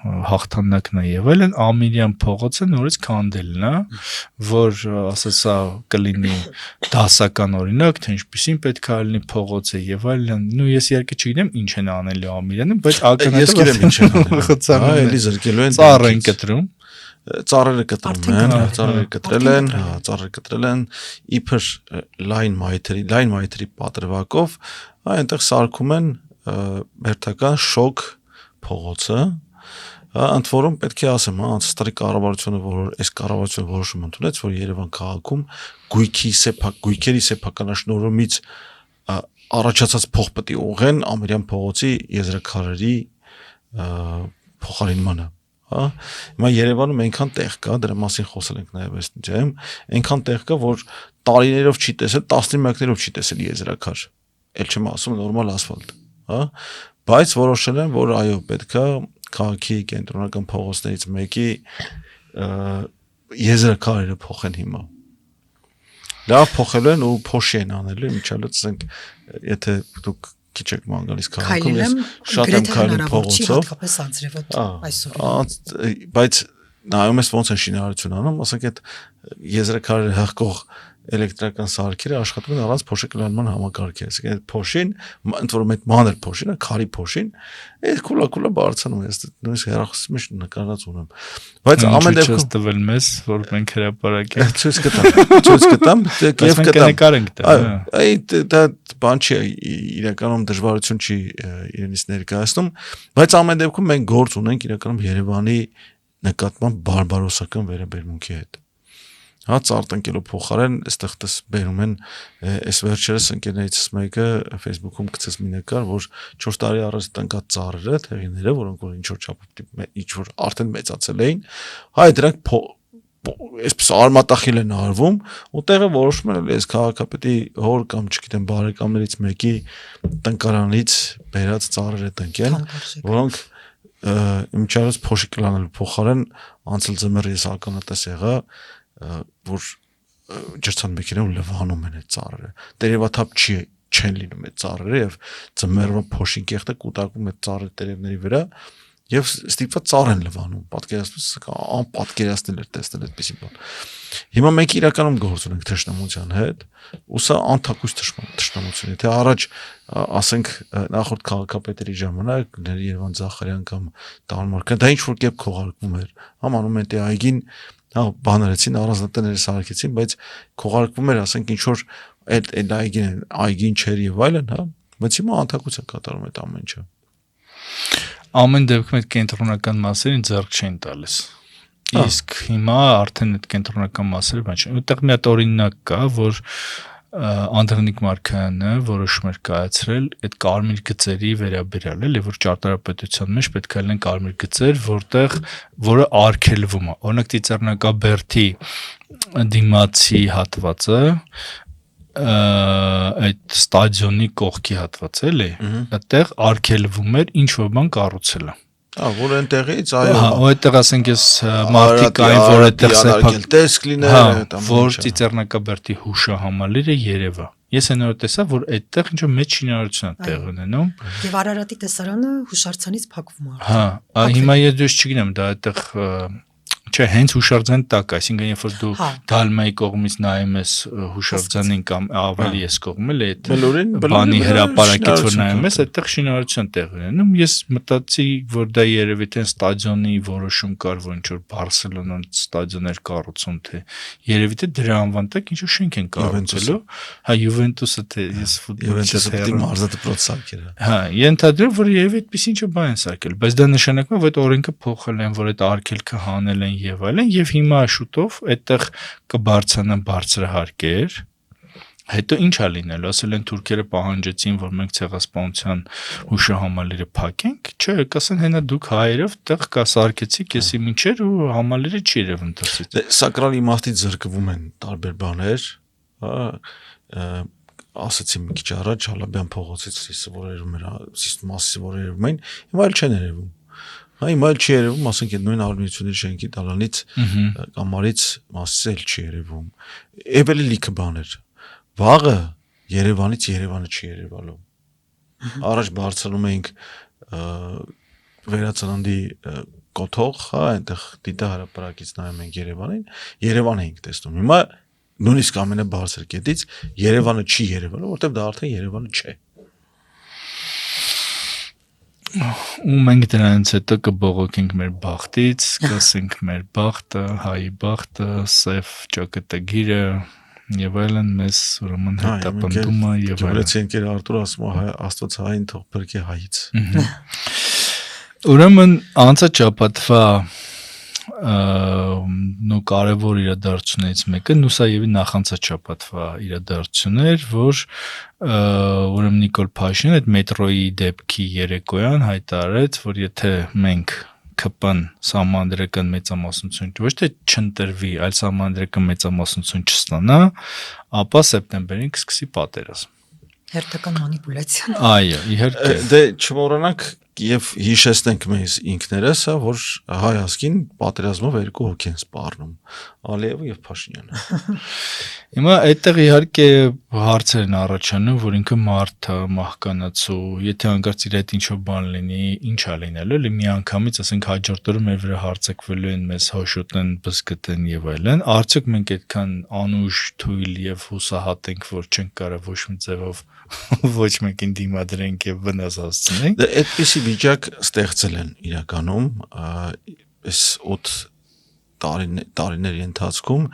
Speaker 1: հաղթանակն է եւ այլն, Ամիրյան փողոցը նորից քանդելն է, որ ասած սա կլինի դասական օրինակ, թե ինչպեսին պետք է լինի փողոցը եւ այլն։ Նու ես իհարկե չգիտեմ ինչ են անելու Ամիրյանը, բայց ակնհայտ
Speaker 2: ես գիտեմ ինչ են անելու։ Էլի զրկելու են
Speaker 1: ծառ են կտրում։
Speaker 2: Ծառերը կտրել են, իբր լայն մայթերի պատրվակով, այնտեղ սարքում են հերթական շոկ փողոցը, ընդ որում պետք է ասեմ, անցած կառավարությունը այս կառավարությունը որոշում ընդունեց, որ Երևան քաղաքում գույքերի սեփականաշնորհումից առաջացած փող պետք է ուղղեն Ամիրյան փողոցի եզրաքարերի փոխարինմանը։ Հիմա Երևանում այնքան տեղ կա, դրա մասին խոսել ենք նաև այս ջայում, այնքան տեղ կա, որ տարիներով չի տեսել, տասնամյակներով չի տեսել եզրաքար։ Էլ չեմ ասում նորմալ ասֆալտ, բայց որոշել են, որ այո, պետքա քաղաքի կենտրոնական փողոցներից մեկի եզրաքարերը փոխեն հիմա։ Լավ փոխել են ու փոշի են անելու, միջալոց ասենք, եթե դուք քիչ եք ման գալիս քաղաքում, ես շատ եմ քայլում փողոցով,
Speaker 3: հատկապես անձրևոտ այսօր։
Speaker 2: Բայց նայում ես ոնց են շինարարություն անում, ասենք այդ եզրաքարերը հղկող էլեկտրական սարքերը աշխատում են առանց փոշեկլանման համակարգի, ասենք այդ փոշին, ընդ որում այդ մանր փոշինը, քարի փոշին, այդ քուլա բարձրանում է, նույնիսկ հեռախոսի մեջ նկարած ունեմ։ Բայց ամեն դեպքում
Speaker 1: տվել մեզ, որ մենք հրապարակենք։
Speaker 2: Ցույց կտամ,
Speaker 1: եւ կնկարենք դա։
Speaker 2: Այդ դա բան չի, իրականում դժվարություն չի իրենից ներկայացնում, բայց ամեն դեպքում մենք գործ ունենք իրականում Երևանի նկատմամբ բարբարոսական վերաբերմունքի հետ։ Հա ծառ տնկելու փոխարեն այստեղ դες բերում են այս վերջերս ընկերներիցս մեկը Facebook-ում գցեց մի նկար, որ 4 տարի առաջ տնկած ծառերը, թեղիները, որոնք որ ինչ որ չափով ինչ որ արդեն մեծացել էին, հայ դրանք այսպես արմատախիլ են արվում, ու տեղը որոշում են այս քաղաքապետի հոր կամ չգիտեմ բարեկամներից մեկի տնկարանից բերած ծառերը տնկեն, որոնք իմիջիայլոց փոշի կլանելու փոխարեն անցել ձմեռ ես ականատես եղա, որ ջրցան մեքենայում լվանում են այդ ծառերը։ Տերևաթափ չեն լինում այդ ծառերը եւ ձմեռվա փոշին կեղտը կուտակում այդ ծառերի տերևների վրա եւ ստիպված ծառ են լվանում։ Անպատկերացնել էր տեսնել այդպեսի բան։ Հիմա մենք իրականում գործ ունենք թշնամության հետ, ու սա անթակույց թշնամություն է։ Թե առաջ ասենք նախորդ քաղաքապետերի ժամանակ Երևան Զախարյան կամ Տաղմարքյան դա ինչ որ կերպ քողարկվում էր։ Համանումենտի այգին բաներեցին առանձնատները սարքեցին, բայց քողարկվում էր, ասենք ինչ որ այդ այգին չեր եւ այլն, հա, բայց հիմա անթակույց է կատարում այդ ամեն ինչը։
Speaker 1: Ամեն դեպքում այդ կենտրոնական մասերին ձեռք չեն տալիս։ Իսկ հիմա արդեն այդ կենտրոնական մասերը բան չէ։ Այդտեղ մի հատ օրինակ կա, որ Անդրանիկ Մարկարյանը որոշում էր կայացրել այդ կարմիր գծերի վերաբերյալ, էլի որ ճարտարապետության մեջ պետք է լինեն կարմիր գծեր, որը արգելվում է։ Օրինակ Ծիծեռնակաբերդի դիմացի հատվածը այդ ստադիոնի կողքի հատված էլի, այդտեղ արգելվում էր ինչ որ բան կառուցելը։
Speaker 2: Որ այնտեղից այո։
Speaker 1: Ու այդտեղ ասենք ես մարդիկ այն որ այդտեղ
Speaker 2: սեփակել տեսք լիներ այդ ամենը։
Speaker 1: Որ Ծիծեռնակաբերդի հուշահամալիրը Երևա։ Ես այն որ տեսա, որ այդտեղ ինչ որ մեծ շինարարություն է տեղ ունենում։
Speaker 3: Եվ Արարատի տեսարանը հուշարձանից փակվում է։
Speaker 1: Հա, հիմա ես չգիտեմ, դա այդտեղ չէ, հենց հուշարձան տակ, այսինքն երբ որ դու Դալմայի կողմից նայում ես հուշարձանին կամ ավելի ես կողմել այդ բանի հրապարակից որ նայում ես, այդտեղ շինարարություն տեղ ունենում։ Ես մտածի, որ դա երևի թե ստադիոնի որոշում կար, որ ինչ որ Բարսելոնան ստադիոներ կառուցում, թե երևի թե դրա անվան տակ ինչ որ շենք են կառուցելու։ Հա, Յուվենտուսը թե ես ֆուտբոլի
Speaker 2: մարզադպրոց սարքել։
Speaker 1: Հա, ենթադրում որ երևի այդպես ինչ որ բան են սարքել, բայց դա նշանակում է, որ այդ օրենքը փոխել են, որ այդ արգելքը հանել են եւ այլն, եւ հիմա շուտով այդտեղ կբարձրանա բարձրահարկեր, հետո ինչ է լինելու, ասել են թուրքերը պահանջեցին, որ մենք ցեղասպանության հուշահամալիրը փակենք, չէ, կասեն հենա դուք հայերով տեղ կասարկեցիք, եսի ինչեր ու համալիրը չի երևն դրսից։
Speaker 2: Սակրալ իմաստից զրկվում են տարբեր բաներ, ասացի մի քիչ առաջ Հալաբյան փողոցից սիսվորերում էր, սիսմասիվորերում էին, հիմա էլ չեն երևում։ Հիմա էլ չի երևում, ասենք այդ նույն արմենիությունների շենքի տալանից կամարից մասից էլ չի երևում։ Էբելի լիքը բաներ։ Վաղը Երևանից Երևանը չի երևալու։ Առաջ բարձրանում էինք Վերածննդի կոթող, հա, այնտեղ դիտա հրապարակից նայում ենք Երևանին, Երևան էինք տեսնում։ Հիմա նույնիսկ ամենաբարձր կետից Երևանը չի երևալու, որտեղ դա արդեն Երևանը չէ։
Speaker 1: Ու մենք դրանից հետո կբողոքենք մեր բախտից, կասենք մեր բախտը, հայի բախտը, սև ճակատագիրը եւ այլն մեզ ուրեմն հետապնդում է եւ այլն։
Speaker 2: Ջորեցի ընկեր Արտուր ասում է Աստված հային թող բրկի հայից։
Speaker 1: Ուրեմն անցաչափատվա նո կարևոր իրադարձություններից մեկը Նուսաևի նախանցաչափատվա իրադարձությունն էր, որ ուրեմն Նիկոլ Փաշինյանը այդ մետրոյի դեպքի երեկոյան հայտարարեց, որ եթե մենք ԿՊ-ն սահմանադրական մեծամասնություն ոչ թե չընտրվի, այլ սահմանադրական մեծամասնություն չստանա, ապա սեպտեմբերին կսկսի պատերազմ։
Speaker 3: Հերթական մանիպուլյացիա։
Speaker 1: Այո, իհարկե։
Speaker 2: Դե չմոռանանք եւ հիշեցնենք մեզ ինքներս, որ հայ ազգին պատերազմով երկու հոգի են սպառնում՝ Ալիևը եւ Փաշինյանը։
Speaker 1: Հիմա այդտեղ իհարկե հարցեր են առաջանում, որ ինքը մարդ է, մահկանացու, եթե հանկարծ իր հետ ինչ-որ բան լինի, ինչ է լինելու, էլի միանգամից ասենք հաջորդ օրը մեր վրա հարցակվելու են, մեզ հոշոտեն, բզկտեն եւ այլն։ Արդյոք մենք այդքան անուշ, թույլ եւ հուսահատ ենք, որ չենք կարող ոչ մի ձևով ոչ մեկին դիմադրենք եւ վնաս հասցնենք։
Speaker 2: Դե այդպիսի վիճակ ստեղծել են իրականում այս 8 տարիների ընթացքում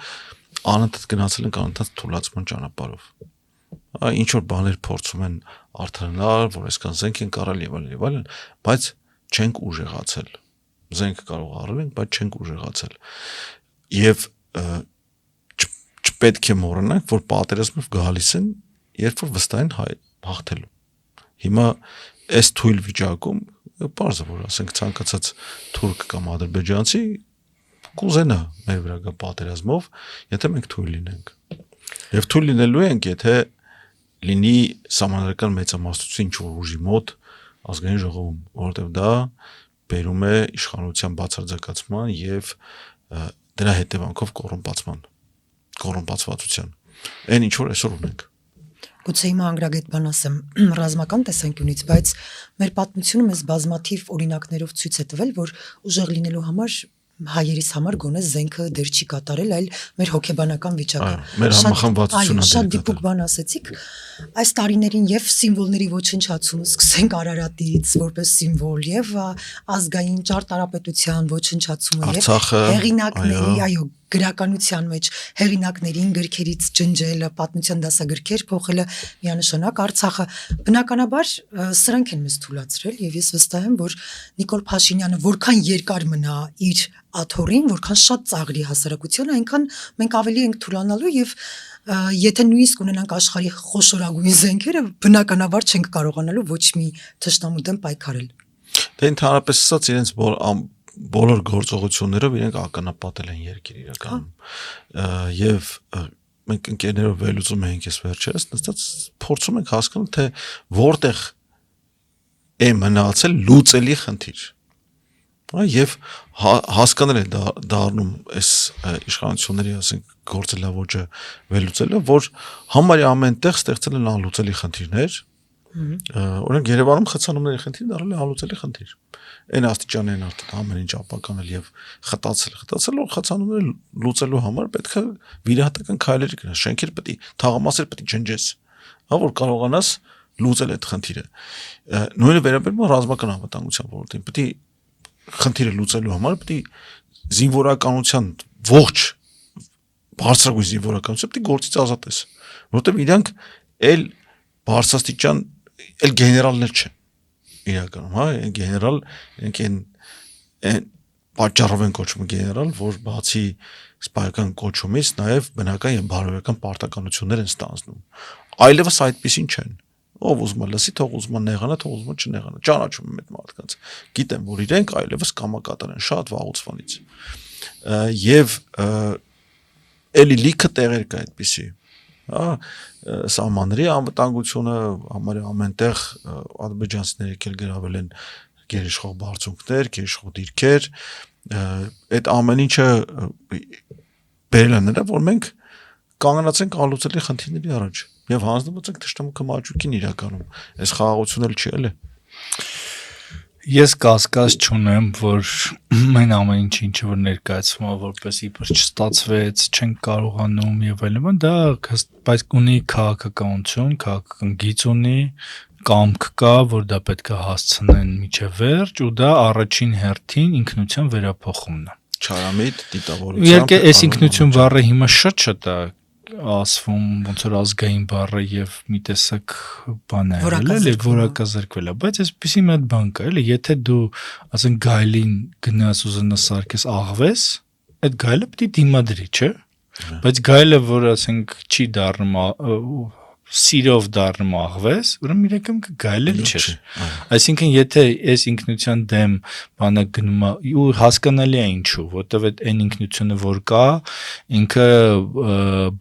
Speaker 2: անընդհատ գնացել են անընդհատ թուլացման ճանապարհով։ Ինչ որ բաներ փորձում են արդարանալ, որ այսքան զենք են կառել եւ այլն, բայց չենք ուժեղացել։ Զենք կարող առել ենք, բայց չենք ուժեղացել։ Եվ չպետք է մոռանանք, որ պատերազմով գալիս են, երբ որ վստահ են հաղթելու։ Հիմա այս թույլ վիճակում բարձր որ ասենք ցանկացած թուրք կամ ադրբեջանցի կուզենա մեր վրա գա պատերազմով, եթե մենք թույլ լինենք։ Եվ թույլ լինելու ենք, եթե լինի սահմանադրական մեծամասնություն ինչ-որ ուժի մոտ ազգային ժողովում, որովհետև դա բերում է իշխանության բացարձակացման եւ դրա հետևանքով կոռումպացվածության։ Այն ինչ որ այսօր ունենք։
Speaker 3: Գուցե հիմա անգրագետ բան ասեմ ռազմական տեսանկյունից, բայց մեր պատմությունը մեզ բազմաթիվ օրինակներով ցույց է տվել, որ ուժեղ լինելու համար հայերիս համար գոնե զենքը դեր չի կատարել, այլ մեր հոգեբանական վիճակը։
Speaker 2: Մեր համախմբվածությունը
Speaker 3: շատ դիպուկ բան ասեցիք։ Այս տարիներին եւ սիմվոլների ոչնչացումը, սկսենք Արարատից որպես սիմվոլ եւ ազգային ճարտարապետության ոչնչացումը եւ հեղինակների, այո, գրականության մեջ հեղինակներին գրքերից ջնջելը, պատմության դասագրքեր փոխելը, միանշանակ Արցախը բնականաբար սրանք են մեզ թույլատրել եւ ես վստահ եմ, որ Նիկոլ Փաշինյանը որքան երկար մնա իր աթոռին, որքան շատ ծաղրի հասարակությունը, այնքան մենք ավելի ենք թուլանալու եւ եթե նույնիսկ ունենանք աշխարհի խոշորագույն զենքերը, բնականաբար չենք կարողանալու ոչ մի թշնամու դեմ պայքարել։
Speaker 2: Դե ընդհանրապես ասած իրենց բոլոր գործողություններով իրենք ականապատել են երկիր իրականում եւ մենք ընկերներով վերլուծում ենք այս վերջերս նստած փորձում ենք հասկանալ թե որտեղ է մնացել լուծելի խնդիր եւ հասկանալ է դառնում այս իշխանությունների ասենք գործելավոճը վերլուծելը որ համարյա ամենտեղ ստեղծել են անլուծելի խնդիրներ օրինակ Երևանում խցանումների խնդիրը դառել է անլուծելի խնդիր այն աստիճան են արդեն ամեն ինչ ապականել եւ խտացել ու խցանումները լուծելու համար պետք է վիրահատական քայլեր գնաս շենքեր պետք է թաղամասեր պետք է ջնջես հա որ կարողանաս լուծել այդ խնդիրը նույնը վերաբերում է ռազմական անվտանգության ոլորտին պետք է խնդիրը լուծելու համար պետք է զինվորականության ողջ բարձրագույն զինվորականություն պետք է գործից ազատես որովհետեւ իրանք էլ բարձրաստիճան էլ գեներալներ չեն իրականում հա գեներալ իրենք են պատճառով են կոչվում գեներալ որ բացի սպայական կոչումից նաև բնական եւ բարոյական պարտականություններ են ստանձնում այլևս այդպեսին չեն ով ուզում է լսի թող ուզում է նեղանա թող ուզում է չնեղանա ճանաչում եմ այդ մարդկանց գիտեմ որ իրենք այլևս կամակատար են շատ վաղուց եւ էլի լիքը տեղեր կա այդպեսի հա սահմանների անվտանգությունը համարյա ամենտեղ ադրբեջանցիները եկել գրավել են գերիշխող բարձունքներ, գերիշխող դիրքեր, այդ ամեն ինչը բերել է նրա, որ մենք կանգնած ենք անլուծելի խնդիրների առաջ եւ հանձնված ենք թշնամու կմաճուկին իրականում։ Այս խաղաղությունն էլ չի էլի։
Speaker 1: Ես կասկած չունեմ, որ մեն ամեն ինչը որ ներկայացվում է որպես իբր չստացվեց, չենք կարողանում եւ այլն, դա բայց ունի քաղաքականություն, քաղաքական գիծ ունի, կամք կա, որ դա պետք է հասցնեն միջև վերջ ու դա առաջին հերթին ինքնության վերափոխումն է։
Speaker 2: Չարամիտ դիտավորությամբ։
Speaker 1: Իհարկե, այս ինքնություն բառը հիմա շատ է ասվում ոնց որ ազգային բառը եւ մի տեսակ բան է էլի որակազրկվել է բայց այսպեսի մի հատ բան կա էլի եթե դու ասենք գայլին գնաս ուզենաս սարքես աղվես այդ գայլը պետք է դիմադրի չէ բայց գայլը որ ասենք չի դառնում սիրով դառնում աղվես ուրեմն իրական գայլը չէ այսինքն եթե այս ինքնության դեմ բանը գնում է ու հասկանալի է ինչու որտեվ այդ ինքնությունը որ կա ինքը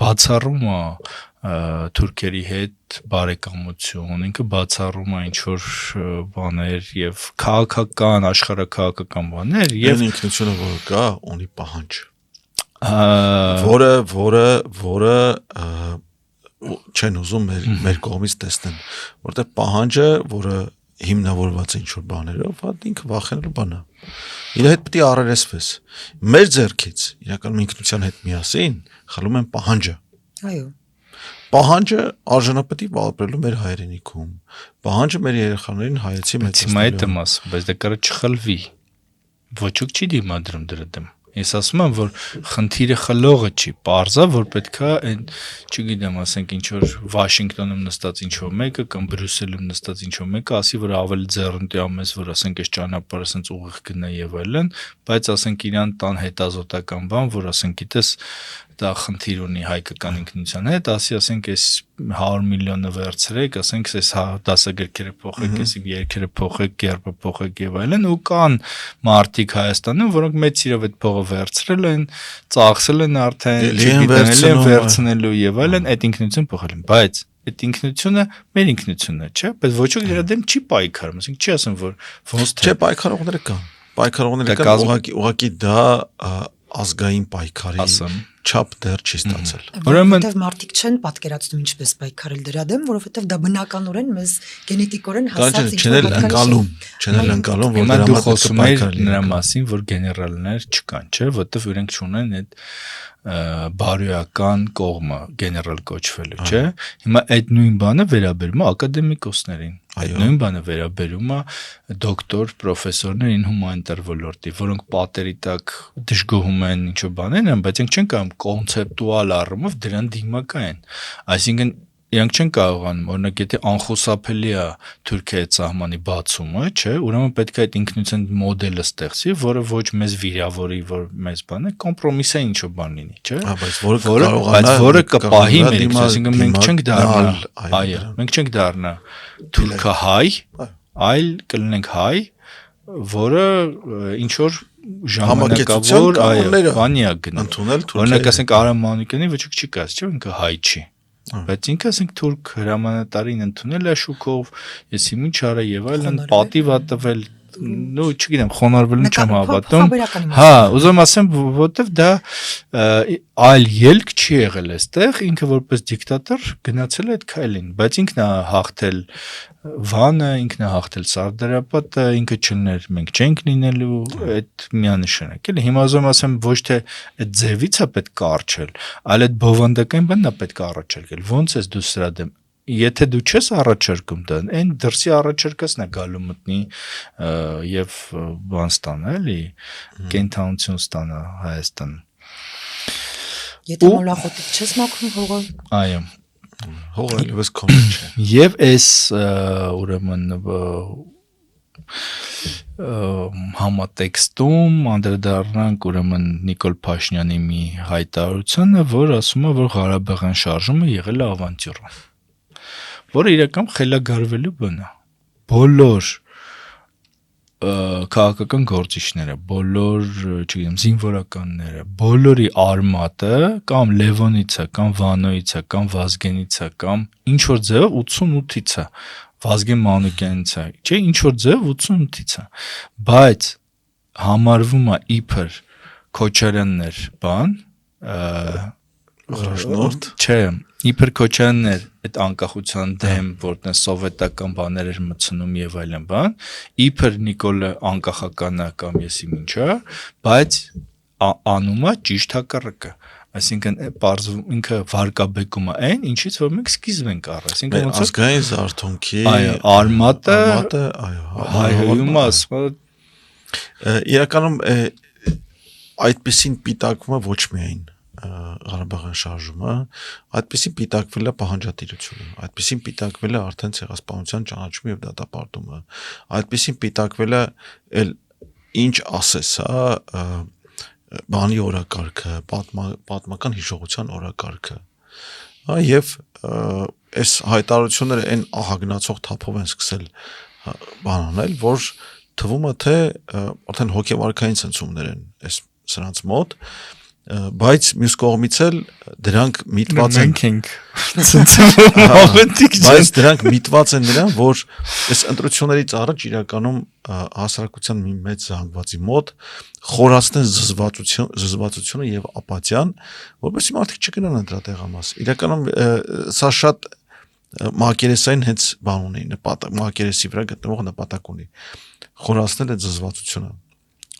Speaker 1: բացառում է թուրքերի հետ բարեկամություն ինքը բացառում է ինչ որ բաներ եւ քաղաքական աշխարհակաղակական բաներ եւ
Speaker 2: ինքնությունը որ կա ունի պահանջ որը չեն ուզում մեր կողմից տեսնեն, որտեղ պահանջը, որը հիմնավորված է ինչ-որ բաներով, ինքը վախենալու բան է։ Իր հետ պետք է առերեսվես։ Մեր ձեռքից իրականում ինքնության հետ միասին խլում են պահանջը։
Speaker 3: Այո։
Speaker 2: Պահանջը արժանապատիվ ապրելու մեր հայրենիքում։ Պահանջը մեր երեխաներին հայեցի մեծացնելու։
Speaker 1: Հիմա այդ եմ ասում, բայց դա կարա չխլվի։ Ոչ ոք չի դիմադրում դրա դեմ։ Ես ասում եմ, որ խնդիրը խլողը չի, պարզա, որ պետքա այն, չգիտեմ, ասենք ինչ որ Վաշինգտոնում նստած ինչ որ մեկը կամ Բրյուսելում նստած ինչ որ մեկը ասի, որ ավելի ձեռնտի ամես, որ ասենք այս ճանապարհը ասենց ուղիղ գնա եւ այլն, բայց ասենք իրան տան հետազոտական բան, որ ասենք գիտես դա խնդիր ունի հայկական ինքնության հետ, ասենք այս 100 միլիոնը վերցրեք, ասենք այս դասագրքերը փոխեք, այս երկերը փոխեք, գերբը փոխեք եւ այլն, ու կան մարդիկ Հայաստանում, որոնք մեծ սիրով այդ փողը վերցրել են, ծախսել են արդեն, չգիտեն, վերցնելու եւ այլն, այդ ինքնություն փոխել են, բայց այդ ինքնությունը մեր ինքնությունն է, չէ՞, բայց ոչ ոք դրա դեմ չի պայքարում, ասենք չի ասում, որ ոնց թե
Speaker 2: չէ, պայքարողները կան, ուղղակի դա ազգային պայքարի չափ դեռ չի ստացել։
Speaker 3: Որովհետև մարդիկ չեն պատկերացնում ինչպես պայքարել դրա դեմ, որովհետև դա բնականորեն մեզ գենետիկորեն հասած
Speaker 2: չեն ընկալում, որ
Speaker 1: դրա դու խոսում ես նրա մասին, որ գեներալներ չկան, չէ՞, որովհետև իրենք չունեն այդ բարոյական կողմը գեներալ կոչվելու, չէ՞։ Հիմա այդ նույն բանը վերաբերում է ակադեմիկոսներին։ Այդ նույն բանը վերաբերում է դոկտոր, պրոֆեսորներին հումանիտար ոլորտի, որոնք պատերի տակ դժգոհում են ինչ-որ բաներ են, բայց իրենք չեն կարող կոնցեպտուալ առումով դրան դիմակայ են։ Այսինքն իրանք չեն կարողանում, օրինակ եթե անխուսափելի է Թուրքիայի ծահմանի բացումը, չէ, ուրեմն պետք է այդ ինքնության մոդելը ստեղծի, որը ոչ մեզ վիրավորի, որ մեզ բանը կոմպրոմիսը ինչ-որ բան լինի, չէ։ Բայց որը կպահի մեր, այսինքն մենք չենք դառնա, այո, մենք չենք դառնա թուրքահայ, այլ կլինենք հայ, որը ինչ որ ժամանակավոր, այո, բանի է գնում։ Օրինակ ասենք Արամ Մանուկյանի ոչ ոք չի կասի, չէ, ինքը հայ չի։ Բայց ինքը ասենք թուրք հրամանատարին ընդունել է շուկով, ես հիմի չարա եւ այլն պատիվ ա տվել, նո չգիտեմ, խոնարհվելուն չեմ հավատում։ Հա, ուզում ասեմ, որովհետեւ դա այլ ելք չի եղել այստեղ, ինքը որպես դիկտատոր գնացել է այդ քայլին, բայց ինքն է հաղթել Վանը, ինքն է հաղթել Սարդարապետը, ինքը չլներ, մենք չենք լինելու, այդ միանշանակ էլի։ Հիմա ուզում ասեմ, ոչ թե այդ ձևից է պետք է արչել, այլ այդ բովանդակային բանն է պետք է առաջարկել։ Ոնց ես դու սրա դեմ։ Եթե դու չես առաջարկում դա, այն դրսի առաջարկածն է գալու մտնի եւ բան ստանա, էլի, կենթանություն ստանա Հայաստան։
Speaker 3: Եթե մոլախոտից չես մաքրում հողը։
Speaker 1: Այո։
Speaker 2: Հողը լեւս կոմի չէ։
Speaker 1: Եվ այս ուրեմն համատեքստում անդրադառնանք ուրեմն Նիկոլ Փաշինյանի մի հայտարարությանը, որ ասում է, որ Ղարաբաղյան շարժումը եղել է ավանտյուրա, որը իրական խելագարվելու բան է։ Բոլոր քաղաքական գործիչները, բոլոր, չգիտեմ, զինվորականները, բոլորի արմատը կամ Լևոնից է, կամ Վանոյից է, կամ Վազգենից է, կամ ինչ որ ձևով 88-ից է, Վազգեն Մանուկյանից է, չէ, ինչ որ ձևով 88-ից է, բայց համարվում է իբր Քոչարյաններ բան,
Speaker 2: առաջնորդ,
Speaker 1: չէ, իբր Քոչարյաններ այդ անկախության դեմ, որտեղ սովետական բաներ էր մտցնում եւ այլն բան, իբր Նիկոլը անկախականը կամ եսի ինչա, բայց անումը ճիշտ հակառակը, այսինքն բարձվում ինքը վարկաբեկում է այն, ինչից որ մենք սկիզբ ենք առ, այսինքն
Speaker 2: ոնց ազգային զարթոնքի
Speaker 1: արմատը,
Speaker 2: այո,
Speaker 1: հայհոյումը ասում
Speaker 2: իրականում այդպեսին պիտակումը ոչ միայն Ղարաբաղյան շարժումը, այդպեսին պիտակվել է պահանջատիրությունը, այդպեսին պիտակվել է արդեն ցեղասպանության ճանաչումը եւ դատապարտումը, այդպեսին պիտակվել է էլ ինչ ասես, բանի օրակարգը, պատմական հիշողության օրակարգը, եւ այս հայտարարությունները այն ահագնացող թափով են սկսել բանանել, որ թվում է թե արդեն հոգեվարքային ցնցումներ են այս սրանց մոտ, բայց մյուս կողմից էլ դրանք միտված են բայց դրանք միտված են նրան, որ այս ընտրություններից առաջ իրականում հասարակության մի մեծ զանգվածի մոտ խորացնեն զզվացությունը եւ ապաթիան, որովհետեւ մարդիկ չգնան ընտրատեղամաս։ Իրականում սա շատ մակերեսային հենց բան ունի, նպատակ, մակերեսի վրա գտնվող նպատակ ունի։ Խորացնել այդ զզվացությունը,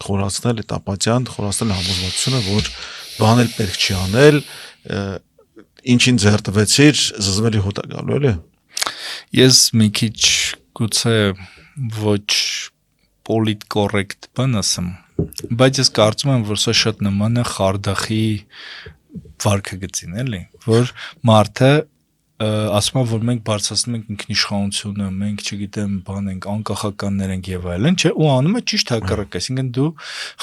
Speaker 2: խորացնել այդ ապաթիան, խորացնել համոզվածությունը, որ բան էլ պետք չի անել, ինչին ձեռտվեցիր, զզվելի հոտ է գալու, էլի։
Speaker 1: Ես մի քիչ գուցե ոչ պոլիտկորեկտ բան ասեմ, բայց ես կարծում եմ, որ սա շատ նման է Խարդախի վարքագծին, էլի, որ մարդը ասում է, որ մենք բարձրացնում ենք ինքնիշխանությունը, մենք, չգիտեմ, բան ենք, անկախականներ ենք եւ այլն, չէ, ու անում է ճիշտ հակառակը, այսինքն դու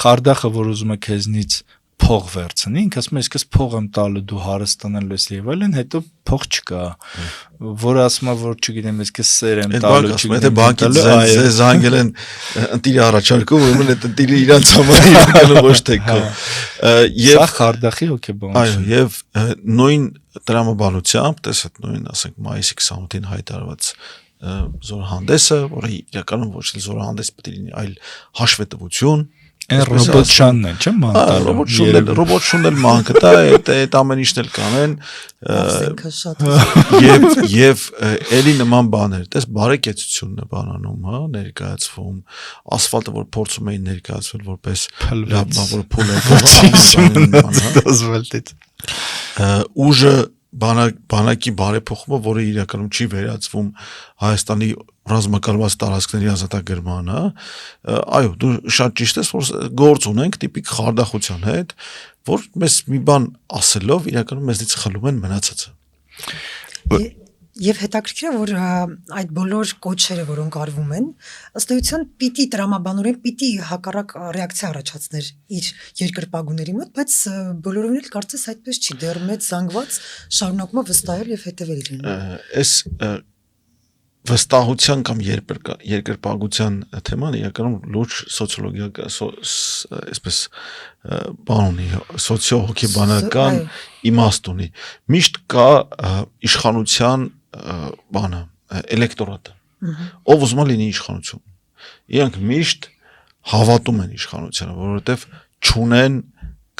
Speaker 1: Խարդախը, որ ուզում է քեզնից փող վերցնի, ինքը ասում է, ես փող եմ տալու, դու հարստանալու ես եւ այլն, հետո փող չկա, որ ասում է, որ չգիտեմ, ես սեր եմ տալու,
Speaker 2: չգիտեմ, եթե բանկից ձեզ զանգել են ընտիրի առաջարկում, ուրեմն այդ ընտիրը իրանց համար իրականում ոչ թե քո։
Speaker 1: Սա Խարդախի հոգեբանություն։
Speaker 2: Այո, եւ նույն տրամաբանությամբ, տես այդ նույն, ասենք, մայիսի 28-ին հայտարարված զորահանդեսը, որը իրականում ոչ թե զորահանդես պետք է լինի, այլ հաշվետվություն
Speaker 1: Այն ռոբոտ-շանն է, չէ՞, մանտալը։
Speaker 2: Ռոբոտ շունել մանքը դա, այդ ամեն ինչն էլ կանեն։ Եվ էլի նման բաներ, տես բարեկեցությունն է բանանում, հա, ներկայացվում, ասֆալտը որ փորձում էին ներկայացվել որպես լավ փուլեր, ուժը բանակի բարեփոխումը, որը իրականում չի վերածվում Հայաստանի ռազմակալված տարածքների ազատագրմանը, այո, դու շատ ճիշտ ես, որ գործ ունենք տիպիկ խարդախության հետ, որ մեզ մի բան ասելով իրականում մեզնից խլում են մնացածը։
Speaker 3: Եվ հետաքրքիր է, որ այդ բոլոր կոչերը, որոնք արվում են, ըստ էության պիտի տրամաբանորեն պիտի հակառակ ռեակցիա առաջացներ իր երկրպագուների մոտ, բայց բոլորովին էլ կարծես այդպես չի, դեռ մեծ զանգված շարունակում է վստահել եւ հետևել իրեն։
Speaker 2: Այս վստահության կամ երկրպագության թեման իրականում լուրջ սոցիոլոգիական, այսպես բան ունի, սոցիո-հոգեբանական իմաստ ունի։ Միշտ կա իշխանության բանը, էլեկտորատը, ով ուզում է լինի իշխանություն։ Իրանք միշտ հավատում են իշխանությանը, որովհետև չունեն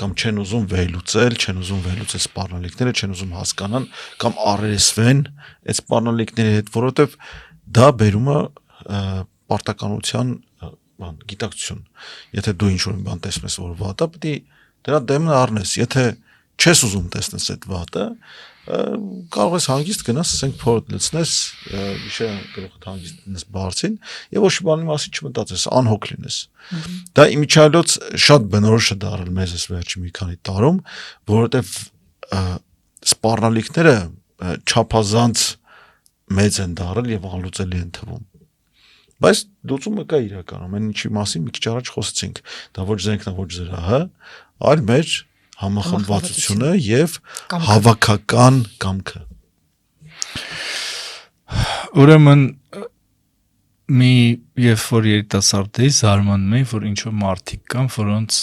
Speaker 2: կամ չեն ուզում վերլուծել, չեն ուզում վերլուծել սպառնալիքները, չեն ուզում հասկանան կամ առերեսվեն այդ սպառնալիքների հետ, որովհետև դա բերում է պարտականության բան, գիտակցություն։ Եթե դու ինչ-որ մի բան տեսնես, որ վատ է, պետք է դրա դեմն առնես։ Եթե չես ուզում տեսնես այդ վատը, կարող ես հանգիստ գնաս, ասենք փորդ լցնես, գիշերը գլուխդ հանգիստ դնես բարձին եւ ոչ մի բանի մասին չմտածես, անհոգ լինես։ Դա իմիջիայլոց շատ բնորոշ է դառել մեզ այս վերջի մի քանի տարում, որովհետեւ սպառնալիքները չափազանց մեծ են դառել եւ անլուծելի են թվում։ Բայց լուծումը կա իրականում, այն ինչի մասին մի քիչ առաջ խոսեցինք, դա ոչ զենքն է, ոչ զրահը, այլ մեր համախմբվածությունը եւ հավաքական կամքը։
Speaker 1: Ուրեմն մի երբ որ երիտասարդ էի, զարմանում էի, որ ինչ-որ մարդիկ կան, որոնց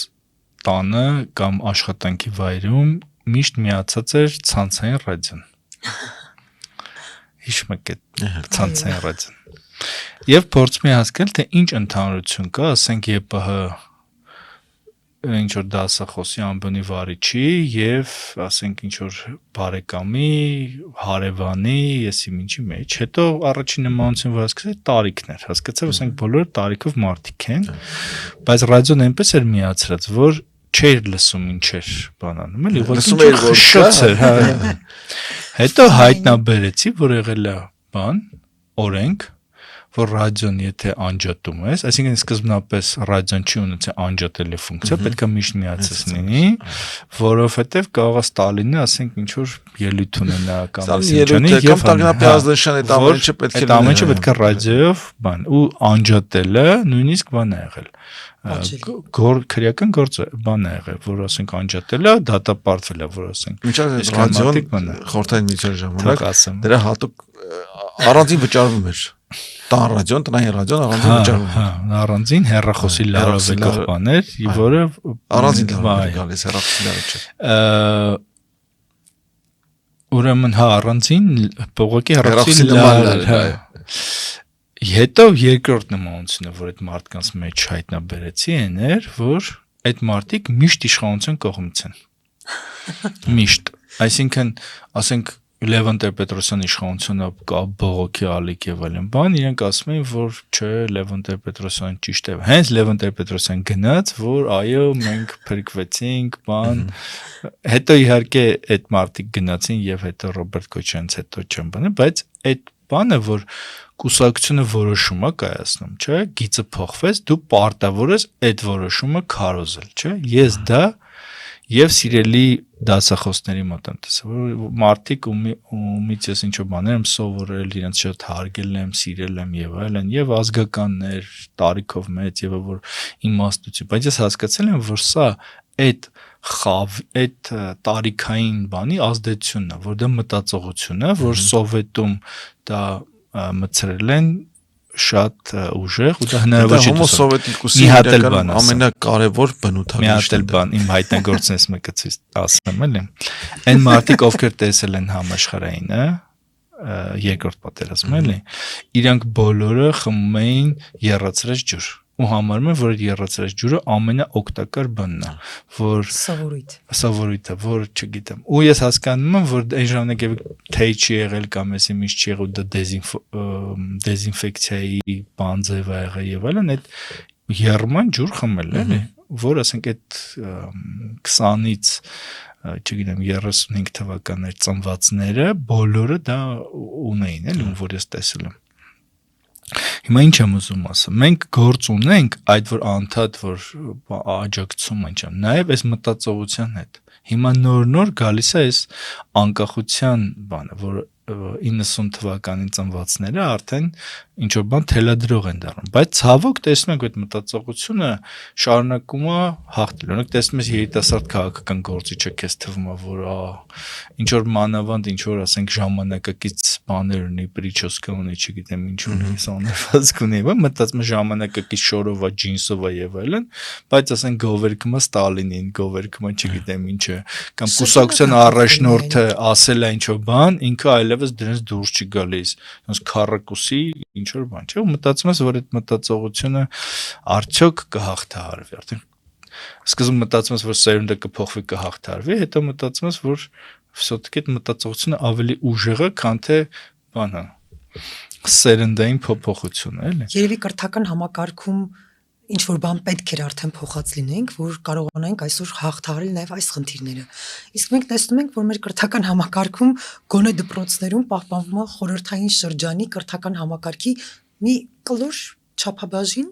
Speaker 1: տանը կամ աշխատանքի վայրում միշտ միացած էր ցանցային ռադիոն։ Հիշում եք այդ ցանցային ռադիոն։ Եվ փորձում եմ հասկանալ, թե ինչ ընդհանրություն կա, ասենք ԵՊՀ ինչ որ դասախոսի ամբոնի վարիչի եւ ասենք ինչ որ բարեկամի, հարևանի, եսի ինչի մեջ, հետո առաջին նմանություն որ հասկացա տարիքն էր, հասկացա որ ասենք բոլորը տարիքով մարդիկ են, բայց ռադիոն այնպես էր միացրած, որ չէր լսում ինչեր բանանում, էլի,
Speaker 2: լսում էր որ
Speaker 1: շոց էր, հա։ Հետո հայտնաբերեցի, որ եղել է բան, օրենք, որ ռադիոն եթե անջատում ես, այսինքն սկզբնապես ռադիոն չի ունեցել անջատելի ֆունկցիա, պետք է միշտ միացած լինի, որովհետև կարող է Ստալինը, ասենք, ինչ որ ելույթ ունենա կամ ասինքն
Speaker 2: եւ տագնապյազդաշան այդ ամենը պետք է
Speaker 1: այդ ամենը պետք է ռադիոյով բան ու անջատելը նույնիսկ բան է եղել քրեական գործ բան է եղել, որ ասենք անջատելը, դատապարտվել է, որ ասենք
Speaker 2: մինչև ռադիոն խորհրդային միջեր ժամանակ դրա հատուկ առանձին վճարվում էր տան ռադիոն, տնային ռադիոն առանձին վճարվում էր։
Speaker 1: Հա, առանձին հեռախոսի լարով եկող բաներ, որը
Speaker 2: առանձին լարով գալիս հեռախոսի լարը չէ։
Speaker 1: Ուրեմն հա առանձին բողոքի հեռախոսի լարը, հա։ Հետո երկրորդ նմանությունը, որ այդ մարդկանց մեջ հայտնաբերեցի, այն էր, որ այդ մարդիկ միշտ իշխանության կողմից են։ Միշտ։ Այսինքն, ասենք Լևոն Տեր-Պետրոսյանի իշխանությունը կա բողոքի ալիք եւ այլն բան, իրենք ասում են, որ չէ, Լևոն Տեր-Պետրոսյանը ճիշտ է։ Հենց Լևոն Տեր-Պետրոսյան գնաց, որ այո, մենք փրկվեցինք, բան։ Հետո իհարկե այդ մարդիկ գնացին եւ հետո Ռոբերտ Քոչարյանից հետո չեմ բանը, բայց այդ բանը, որ կուսակցությունը որոշում է կայացնում, չէ, գիծը փոխվեց, դու պարտավոր ես այդ որոշումը քարոզել, չէ։ Ես դա եւ սիրելի դասախոսների մոտ եմ տեսել, որ մարդիկ ումից ես ինչ-որ բաներ եմ սովորել, իրենց շատ հարգել եմ, սիրել եմ եւ այլն, եւ ազգականներ, տարիքով մեծ եւ որ իմաստություն, բայց ես հասկացել եմ, որ սա այդ տարիքային բանի ազդեցությունն է, որ դա մտածողություն է, որ սովետում դա մցրել են շատ ուժեղ ու դա հնարավոր չի
Speaker 2: սովետիկուսի իրական ամենակարևոր բնութագիծն է։
Speaker 1: Մի հատ էլ բան իմ հայտնագործներից մեկը ցույց ասեմ էլի։ Այն մարդիկ ովքեր տեսել են համաշխարհայինը երկրորդ պատերազմը էլի, իրանք բոլորը խմում էին եռացրած ջուր ու համարում են, որ այդ եռացրած ջուրը ամենաօգտակար բանն է, որ սովորույթը, որ չգիտեմ։ Ու ես հասկանում եմ, որ այն ժամանակ եւ թեյ չի եղել կամ էսի ինչ չի եղել, դա դեզինֆեկցիայի բան ձև ա եղել եւ այլն, այդ եռման ջուր խմել էլի, որ ասենք այդ 20-ից չգիտեմ 35 թվականներ ծնվածները բոլորը դա ունեին էլի, որ ես տեսել եմ։ Հիմա ինչ եմ ուզում ասեմ, մենք գործ ունենք այդ որ անդադ որ աջակցում ենք, նաև այս մտածողության հետ։ Հիմա նոր գալիս է այս անկախության բանը, որ 90 թվականին ծնվածները արդեն ինչ որ բան թելադրող են դառնում, բայց ցավոք տեսնում ենք այդ մտածողությունը շարունակում է հաղթել։ Օրինակ տեսնում ես երիտասարդ քաղաքական գործիչը քեզ թվում է, որ ինչ որ մանավանդ ինչ որ ասենք ժամանակակից բաներ ունի, պրիչոսկա ունի, չգիտեմ ինչ ունի, սաներվածք ունի, բայց մտածում ժամանակակից շորովա, ջինսովա եւ այլն, բայց ասենք գովերկումը Ստալինին, գովերկումը չգիտեմ ինչը, կամ կուսակցության առաջնորդը ասել է ինչ որ բան, ինքը այլևս դրանց դուրս չի գալիս, ոնց քառակուսի ինչ որ բան, չէ՞, ու մտածում ես, որ այդ մտածողությունը արդյոք կհաղթահարվի, արդեն սկզբում մտածում ես, որ սերունդը կփոխվի, կհաղթահարվի, հետո մտածում ես, որ все-таки այդ մտածողությունը ավելի ուժեղ է, քան թե բանը սերնդային փոփոխությունը, էլի։
Speaker 3: Երևի կրթական համակարգում ինչ որ բան պետք էր արդեն փոխած լինենք, որ կարողանանք այսօր հաղթահարել նաև այս խնդիրները։ Իսկ մենք տեսնում ենք, որ մեր կրթական համակարգում գոնե դպրոցներում պահպանվում է խորհրդային շրջանի կրթական համակարգի մի կլոր չափաբաժին,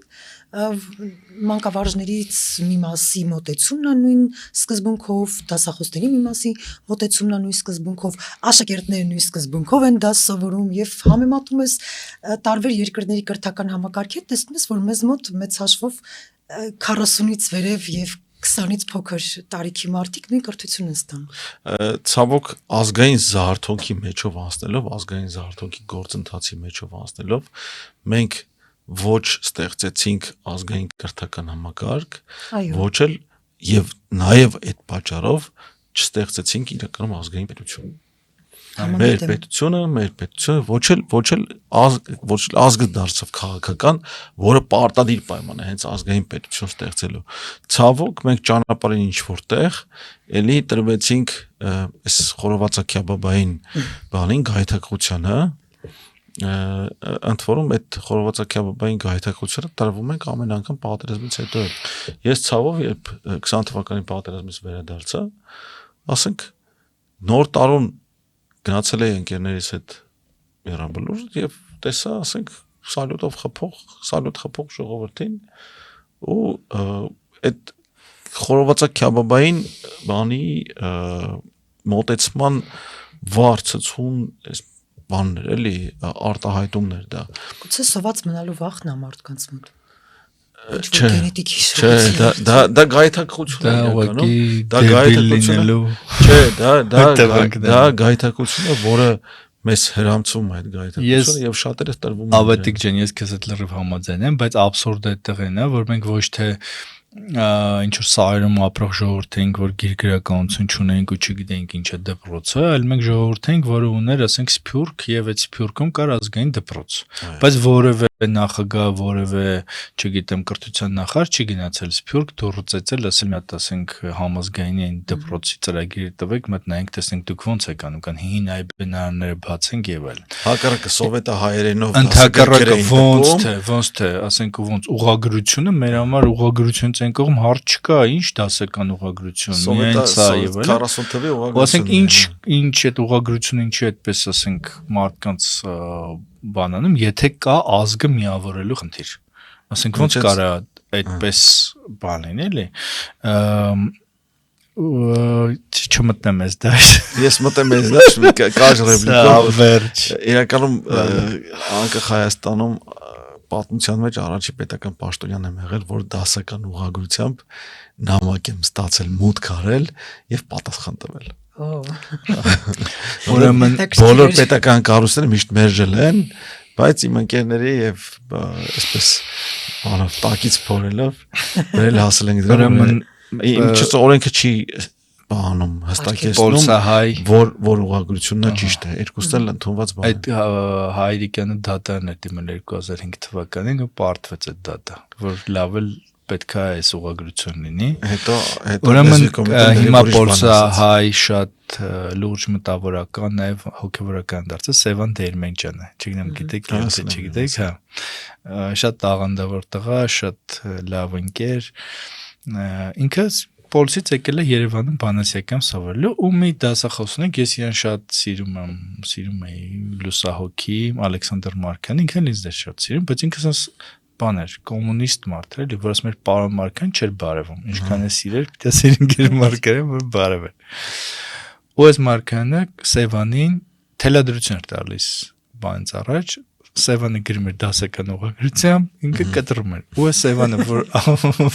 Speaker 3: մանկավարժներից մի մասի մոտեցումն է նույն սկզբունքով, դասախոսների մի մասի մոտեցումն է նույն սկզբունքով, աշակերտները նույն սկզբունքով են դաս սովորում եւ համեմատում ես տարբեր երկրների կրթական համակարգի հետ, տեսնում ես, որ մեզ մոտ մեծ հաշվով 40-ից վերև եւ 20-ից փոքր տարիքի մարդիկ նույն կրթությունն են ստանում։
Speaker 2: Ցավոք ազգային զարթոնքի մեջով անցնելով, ազգային զարթոնքի գործընթացի մեջով անցնելով, մենք ոչ ստեղծեցինք ազգային կրթական համակարգ, ոչ էլ եւ նաեւ այդ պատճառով չստեղծեցինք իրականում ազգային պետություն։ Մեր պետությունը ոչ էլ ազգը դարձավ քաղաքական, որը պարտադիր պայման է հենց ազգային պետություն ստեղծելու։ Ցավոք մենք ճանապարհին ինչ որտեղ էլի տրվեցինք այս խորովածակյաբաբային բանին գայթակղությանը, ընդ որում այդ խորովածակյաբաբային գայթակղությունը տրվում ենք ամեն անգամ պատերազմից հետո։ Ես ցավով երբ 20 թվականի պատերազմից վերադարձա, ասենք նոր տարուն գնացել էի ընկերներիս հետ Եռաբլուր եւ տեսա, ասենք սալյուտ խփող ժողովրդին ու այդ խորովածակյաբաբային բանի մոտեցման վարձցուն այս բաններ էլի արտահայտումներ դա։
Speaker 3: Գուցե սոված մնալու վախն է մարդկանց մոտ։
Speaker 2: Չէ, դա գայթակղություն է իրականում, դա գայթակղություն է, դա գայթակղություն է, որը մեզ հրամցում է այդ գայթակղությունը եւ շատերը տրվում են։
Speaker 1: Ավետիք ջան, ես քեզ հետ լրիվ համաձայն եմ, բայց աբսուրդը այդտեղ է, որ մենք ոչ թե ինչ որ սայրում ապրող ժողովուրդ ենք, որ գիրգրականություն չունենք ու չգիտենք ինչ է դպրոցը, այլ մենք ժողովուրդ ենք, որը ուներ, ասենք, սփյուռք եւ այդ սփյուռքում կար ազգային դպրոց, բայց որևէ նախագահ որևէ, չգիտեմ, կրթության նախարար չի գնացել Սփյուռք, դուրս ծեծել, ասել մի հատ ասենք համազգայինի այն դպրոցի ծրագիրը տվեք, մտնենք, տեսնենք դուք ոնց եք անում, կան հին այ բնարանները բացենք եւ այլն։
Speaker 2: Հակառակը սովետահայերենով
Speaker 1: Ընդհակառակը ոնց թե, ասենք ոնց ուղղագրությունը մեր համար ուղղագրությունից այն կողմ հարց չկա, ինչ դասական ուղղագրություն, միայն սա եւ այլն։
Speaker 2: 40 թվի ուղղագրություն։
Speaker 1: Ասենք ինչ այդ ուղղագրությունը ինչի այդպես ասենք մարդկանց բանանում, եթե կա ազգը միավորելու խնդիր։ Ասենք ոնց կարա այդպես բան լինի, չմտնեմ ես դաշ։ Ես
Speaker 2: մտեմ ես դաշ, կար ռեպլիկով։
Speaker 1: Վերջ։
Speaker 2: Իրականում անկախ Հայաստանում պատմության մեջ առաջի պետական պաշտոնյան եմ եղել, որ դասական ուղղագրությամբ նամակ եմ ստացել մուտք արել եւ պատասխան տվել։ Ուրեմն բոլոր պետական կառույցները միշտ մերժել են, բայց իմ ընկերների եւ այսպես բանով տակից փորելով բերել հասել ենք դրա։ Ուրեմն ինչպես օրենքը չի բանում հստակեցնում, որ ուղղագրությունն է ճիշտ է, երկուսն էլ ընդունված բան է։ Այդ
Speaker 1: Հայրիկյանը դատան է դիմել 2005 թվականին ու պարտվեց այդ դատա, որ լավ էլ պետք է այս ուղղագրություն լինի։ Հետո ուրեմն հիմա Պոլսահայ շատ լուրջ մտավորական, նաև հոգևորական դարձել Սևան Դերմենջյանը, չգիտեմ գիտեք, չգիտեք, հա։ Շատ տաղանդավոր տղա, շատ լավ ընկեր։ Ինքը Պոլսից եկել է Երևանում բանասիական սովորելու ու մի դասախոս ունենք, ես իրեն շատ սիրում էի լուսահոգի Ալեքսանդր Մարկյան, ինքն ինձ դեռ շատ սիրում, բայց ինքը բան էր, կոմունիստ մարդ էր, որ ասում էր պարոն Մարկյան չէր բարևում, ինչքան է սիրել, պիտի սիրին գեր Մարկյանը, որ բարև էր։ Ու այս Մարկյանը Սևանին թելադրություն էր տալիս բանից առաջ, Սևանը գրում էր դասական ուղղագրությամբ, ինքը կտրում էր։ Ու այս Սևանը,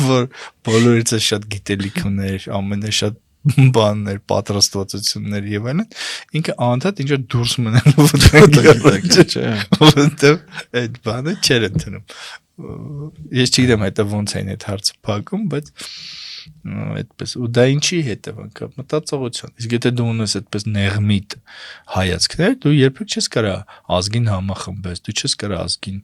Speaker 1: որ բոլորից շատ գիտելիք ուներ, ամենաշատ բաններ, պատրաստվածություններ եւ այլն, ինքը անդադ ինչ որ դուրս մնալու որտեղ այդ բանը չէր ընդունում։ Ես չգիտեմ հետո ոնց էին այդ հարցը փակում, բայց այդպես ու դա ինչի հետևանք է մտածողության։ Իսկ եթե դու ունես այդպես նեղմիտ հայացքներ, դու երբեք չես կարա ազգին համախմբես, դու չես կարա ազգին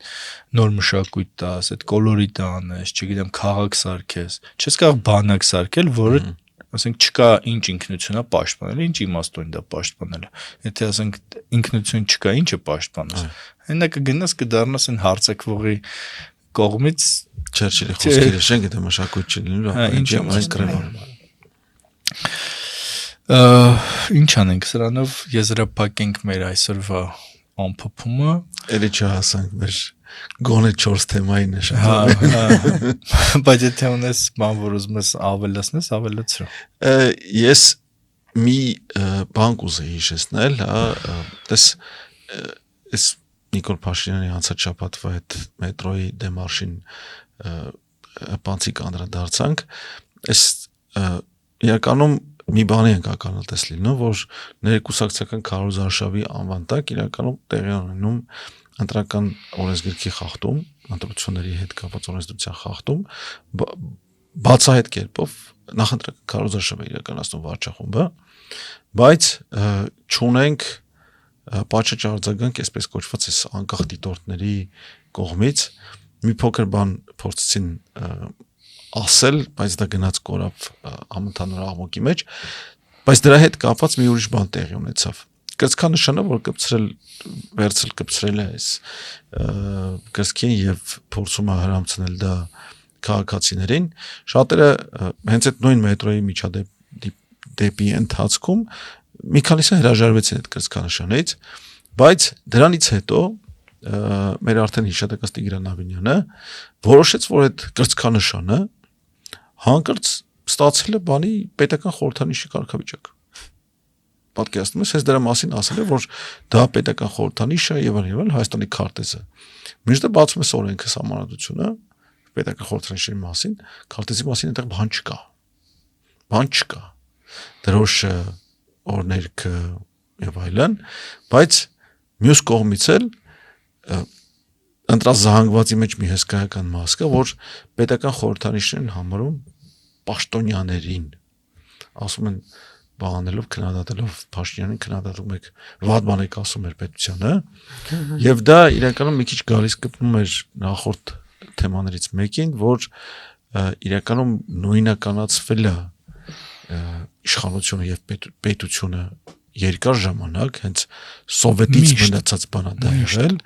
Speaker 1: նոր մշակույթ տաս, այդ կոլորիտը անես, չգիտեմ, քաղաք սարքես, չես կարող բանակ սարքել, որը ասենք չկա ինչ ինքնությունա պաշտպանել, ինչ իմաստուն դա պաշտպանելը։ Եթե ասենք ինքնություն չկա, ինչը պաշտպանես։ Հենա կգնաս կդառնաս այն հարցակվողի կողմից
Speaker 2: Չերչիլի խոսքերը շեն գտե մշակույթ չլինելու, ինչ այս կրեվան։
Speaker 1: Ինչ անենք սրանով եզրափակենք մեր այսօրվա ամփոփումը։
Speaker 2: Էլի չհասանք մեր գոնե 4 թեմային է շատ։
Speaker 1: Բայց եթե ունես բան, որ ուզում ես ավելացնես, ավելացրու։
Speaker 2: Ես մի բան կուզեի հիշեցնել, տես այս Նիկոլ Փաշինյանի անցած շաբաթվա այդ մետրոյի դեմարշին պանցիկ անդրադարձանք, այս իրականում մի բանի ենք ականատես լինում, որ ներկուսակցական քարոզարշավի անվան տակ իրականում տեղի ունենում ընտրական օրենսգրքի խախտում, ընտրությունների հետ կապված օրենսդրության խախտում, բացահայտ կերպով նախընտրական քարոզարշավ է իրականացնում վարչախումբը, բայց չունենք պատշաճ արձագանք, այսպես կոչված այս անկախ դիտորդների կողմից մի փոքր բան փորձեցին ասել, բայց դա գնաց կորավ համընդհանուր աղմուկի մեջ, բայց դրա հետ կապված մի ուրիշ բան տեղի ունեցավ։ Կրծքանշանը, որ կպցրել է այս կրծքին եւ փորձում է հրամցնել դա քաղաքացիներին, շատերը հենց այդ նույն մետրոյի միջադեպի ընթացքում մի քանիսը հրաժարվեցին այդ կրծքանշանից, բայց դրանից հետո մեր արդեն հիշատակած Տիգրան Ավինյանը որոշեց, որ այդ կրծքանշանը հանկարծ ստացել է բանի պետական խորհրդանիշի կարգավիճակ։ Պատկերացնում ես, հենց դրա մասին ասել է, որ դա պետական խորհրդանիշ է եւ այլն, Հայաստանի քարտեզը։ Միշտ բացում ես օրենքը համանadությունը պետական խորհրդանիշի մասին, քարտեզի մասին այնտեղ բան չկա։ Բան չկա։ Դրոշը, օրներքը եւ այլն, բայց մյուս կողմից էլ ընտրազանգվածի մեջ մի հսկայական մաս կա, որ պետական խորհրդանիշներն համարում պաշտոնյաներին, ասում են բանելով քննադատելով Փաշինյանին քննադատում եք վատ բան եք ասում էր պետությանը եւ դա իրականում մի քիչ գալիս գտնում էր նախորդ թեմաներից մեկին որ իրականում նույնականացվել է իշխանությունը եւ պետությունը երկար ժամանակ հենց սովետից մնացած բանա դա եղել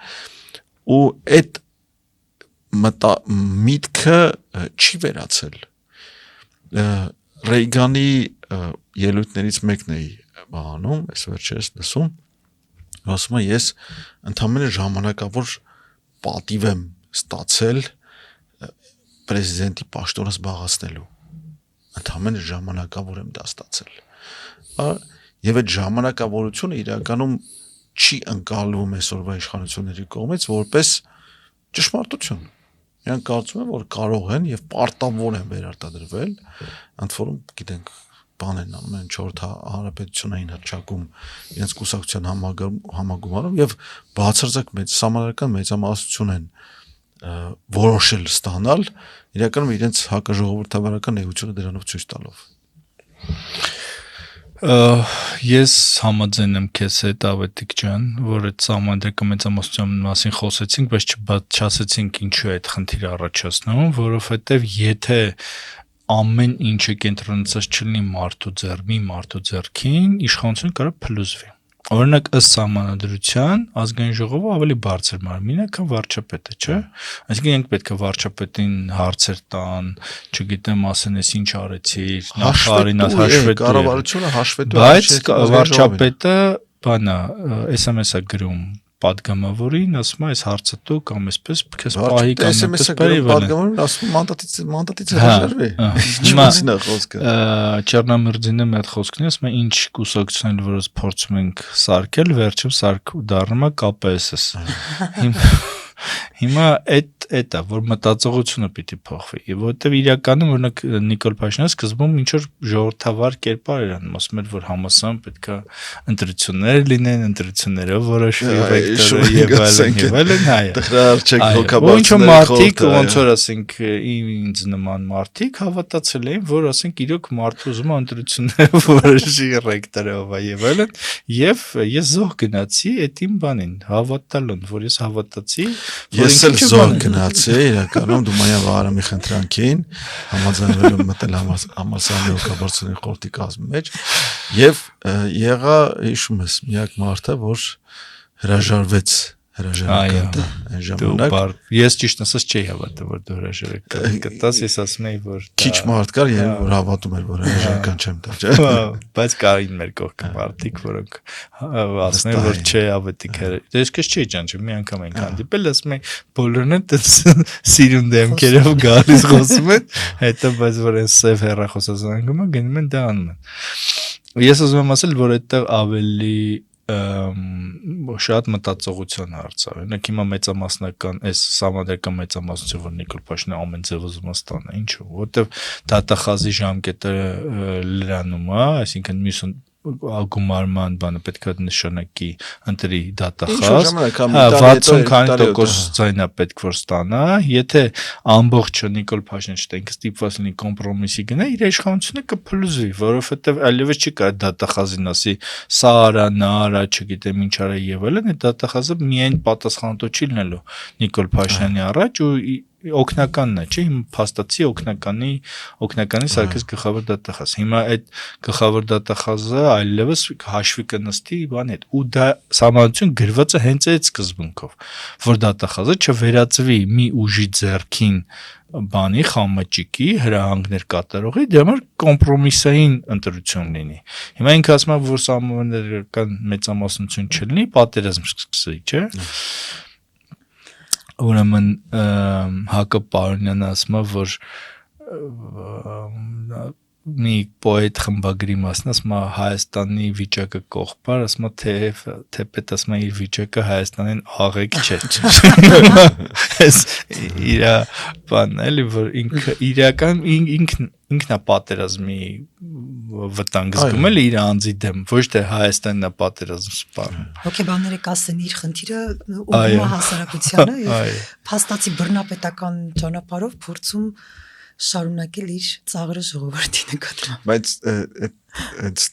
Speaker 2: ու այդ միտքը չի վերացել Ռեյգանի ելույթներից մեկն էի բանում, այս վերջերս լսում, ասում եմ ես ընդամենը ժամանակավոր պատիվ եմ ստացել պրեզիդենտի պաշտոնը զբաղեցնելու։ Ընդամենը ժամանակավոր եմ դա ստացել։ Եվ այդ ժամանակավորությունը իրականում չի ընկալվում այսօրվա իշխանությունների կողմից որպես ճշմարտություն։ Նրանք կարծում են, որ կարող են եւ պարտավոր են վերարտադրվել, ընդ որում գիտենք բան են անում են 4 հանրապետությունային հռչակում իրենց կուսակցության համագումարում եւ բացարձակ մեծ համանրական մեծամասնություն են որոշել ստանալ իրականում իրենց հակաժողովրդավարական էությունը դրանով ցույց տալով
Speaker 1: Ես համաձայն եմ քեզ հետ Ավետիք ջան, որ այդ համանդրական մեծամասնության մասին խոսեցինք, բայց չբացատրեցինք ինչու է այդ խնդիրը առաջացնում, որովհետև եթե ամեն ինչը կենտրոնացած չլինի մարդու ձեռքին, իշխանությունը կարող փլուզվի։ Օրինակ ըստ համանդրության ազգային ժողովը ավելի բարձր մարմին է, քան վարչապետը, չէ՞։ Այսինքն իրենք պետք է վարչապետին հարցեր տան, չգիտեմ, ասեն, ես ինչ արեցիր, նախարարին հաշվետու,
Speaker 2: կառավարությունը հաշվետու,
Speaker 1: բայց վարչապետը բանա, SMS-ը գրում падգամավորին, ասում է, այս հարցը դու կամ այսպես քեզ պահի կամ այսպես
Speaker 2: падգամավորին ասում մանդատից հրաժարվի։ Ինչու՞ն է խոսքը։
Speaker 1: Չեռնամրձինը մի հատ խոսքն է, ասում է, ինչ կուսակցություններ, որոնց փորձում ենք սարքել, վերջում սարք դառնում է KPSS։ Հիմա այդ է, որ մտածողությունը պիտի փոխվի, որովհետև իրականում օրինակ Նիկոլ Փաշինյանը սկզբում ինչ որ ժողովրդավար կերպար էր անում, ասում էր, որ համասան պետքա ընտրություններ լինեն, ընտրություններով որոշվի վեկտորը եւ այլն, հայ։
Speaker 2: Տխրար չեք հոգաբարձներ
Speaker 1: մարդիկ, ոնց որ ասենք ինձ նման մարդիկ հավատացել էին, որ ասենք իրոք մարդը ուզում է ընտրություններով որոշի ռեկտորով եւ այլն, եւ ես զոհ գնացի այդ իմ բանին, հավատալուն, որ ես հավատացի
Speaker 2: Ես էլ զոհ գնացի, իրականում Դումանյան Վահարամի խնդրանքին համաձայնվելով մտել համալսարանի հոգաբարձությունների խորհրդի կազմի մեջ եւ եղա հիշում ես միակ մարդը, որ հրաժարվեց հրաժարական այն ժամանակ
Speaker 1: ես ճիշտ ասած չէի հավատում որ դու հրաժարական կտաս ես ասում եի որ
Speaker 2: քիչ մարդ կար եւ որ հավատում էր որ հրաժարական չեմ տա չէ
Speaker 1: բայց կային մեր կողքը մարդիկ որոնք ասում են որ չէ Ավետիք դες քեզ չի ջանջում մի անգամ ենք հանդիպել ասում են բոլորն են սիրուն դեմքերով գալիս խոսում են հետո բայց որ այն սև հեռախոսազանգումը գնում են դա անում են ես ուզում եմ ասել որ այդտեղ ավելի շատ մտածողության հարց է։ Օրինակ հիմա մեծամասնական այս համանդրական մեծամասնություն որ Նիկոլ Փաշինյանը ամեն ձև ուզում է ստանա, ինչու՞, որովհետև դատախազի ժամկետը լրանում է, այսինքն մյուս գումարման բանը պետք է նշանակի ընտրի դատախազ 60% ձայնա պետք որ ստանա եթե ամբողջը Նիկոլ Փաշինյանը չտենքը ստիպված լինի կոմպրոմիսի գնա իր իշխանությունը կփլուզվի որովհետև այլևս չի կարող դատախազին ասի սա արա նա արա չգիտեմ ինչ արա եւ այլն այդ դատախազը միայն պատասխանատու չի լինելու Նիկոլ Փաշինյանի առաջ ու օգնականն է, չէ՞, հիմա փաստացի օգնականի Սարգիս գլխավոր դատախազ։ Հիմա այդ գլխավոր դատախազը այլևս հաշվի կնստի բան հետ։ Ու դա համանուն գրված է հենց այդ սկզբունքով, որ դատախազը չվերածվի մի ուժի ձեռքին բանի խամաճիկի հրահանգներ կատարողի, դրա համար կոմպրոմիսային ընտրություն լինի։ Հիմա ինքը ասում է, որ համանդրական մեծամասնություն չլինի, պատերազմ սկսի, չէ՞։ Ուրեմն Հակոբ Պարոնյանը ասում է, որ մի պոետ խմբագրի մասն ասում է Հայաստանի վիճակը կողբար, ասում է թեպետ ասում է իր վիճակը Հայաստանին աղեկ չէ։ Այս իր բանն էլի որ ինքը իրական ինքն է պատերազմի վտանգ զգում էլի իր անձի դեմ, ոչ թե Հայաստանն է պատերազմ սպառնում։
Speaker 3: Հոգեբանները կասեն իր խնդիրը ուղղում է հասարակությանը եւ փաստացի բռնապետական ճանապարհով փորձում շարունակել իր ծաղրը ժողովրդի նկատմամբ։
Speaker 2: Բայց այդ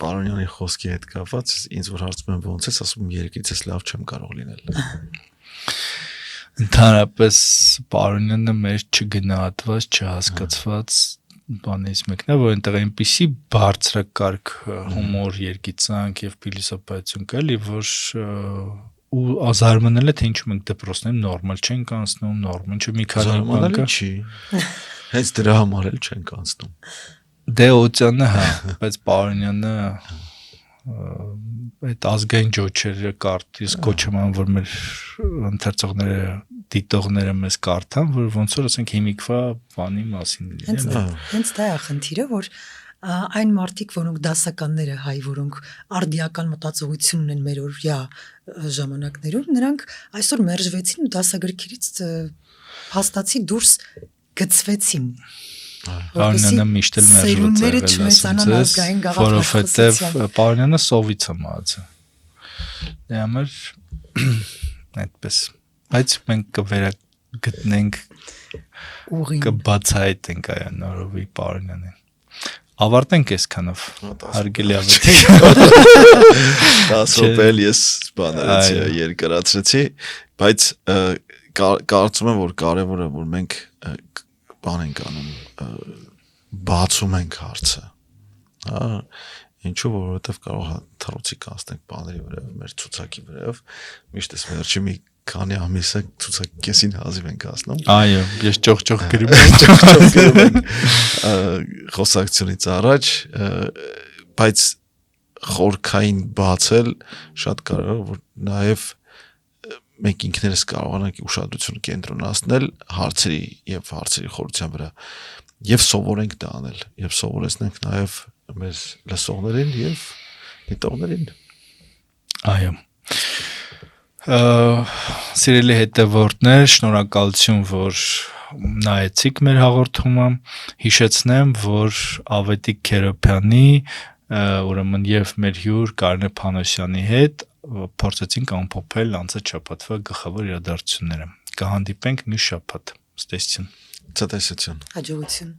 Speaker 2: Պարոնյանի խոսքի հետ կապված ինձ որ հարցում են ոնց ես, ասում եմ երկրից ես լավ չեմ կարող լինել։
Speaker 1: Ընդհանրապես Պարոնյանը մեր չգնահատված, չհասկացված բանից մեկն է, որ այնտեղ այնպիսի բարձրակարգ հումոր, երգիծանք եւ փիլիսոփայություն կա, որ ու ազարմանել է թե ինչու մենք դպրոցներում նորմալ չենք անցնում, նորմալ չէ մի քանի բան կա։
Speaker 2: Չի։ Հենց դրա համար էլ չենք անցնում։
Speaker 1: Դե Օծյանը հա, բայց Պարոնյանը այդ ազգային ջոչերը կարդիս կոչման, որ մեր ընթերցողները, դիտողները մեզ կարդան, որ ոնց որ ասենք հիմիկվա բանի մասին լինի։
Speaker 3: Հենց դա է խնդիրը, որ այն մարդիկ, որոնք դասականները հայ, որոնք արդիական մտածողություն ունեն մեր օրյա ժամանակներում, նրանք այսօր մերժվեցին ու դասագրքերից փաստացի դուրս գծվեցին։
Speaker 1: Պարոնյանը միշտ էլ մերժված է, որովհետև Պարոնյանը սովից է մահացել։ Դե համար այդպես, բայց մենք կվերագտնենք, կբացահայտենք այն նորովի Պարոնյանին։ Ավարտենք այսքանով, հարգելի ավետիք։
Speaker 2: 10 րոպե ես բաներեցի, երկարացրեցի, բայց կարծում եմ, որ կարևորը որ մենք բան ենք անում, բացում ենք հարցը, հա, ինչու, որովհետև կարող է թռուցիկ անցնենք բաների վրա, մեր ցուցակի վրա, միշտ էս վերջի մի քանի ամիսը ցուցակեսին հազիվ ենք ասնում։
Speaker 1: Այո, ես ճոխ գրում
Speaker 2: եմ խոսակցությունից առաջ, բայց խորքային բացել շատ կարևոր, որ նաև մենք ինքներս կարողանանք ուշադրություն կենտրոնացնել հարցերի եւ հարցերի խորության վրա եւ սովորենք դա անել եւ սովորեցնենք նաև մեր լսողներին եւ դիտողներին։
Speaker 1: Այո։ Սիրելի հետևորդներ, շնորհակալություն, որ նայեցիք մեր հաղորդումը, հիշեցնեմ, որ Ավետիք Քերոբյանի, ուրեմն եւ մեր հյուր Կարինե Փանոսյանի հետ փորձեցինք ամփոփել անցած շաբաթվա գլխավոր իրադարձությունները։ Կհանդիպենք մյուս շաբաթ։ Ցտեսություն։
Speaker 2: Ցտեսություն։
Speaker 3: Հաջողություն։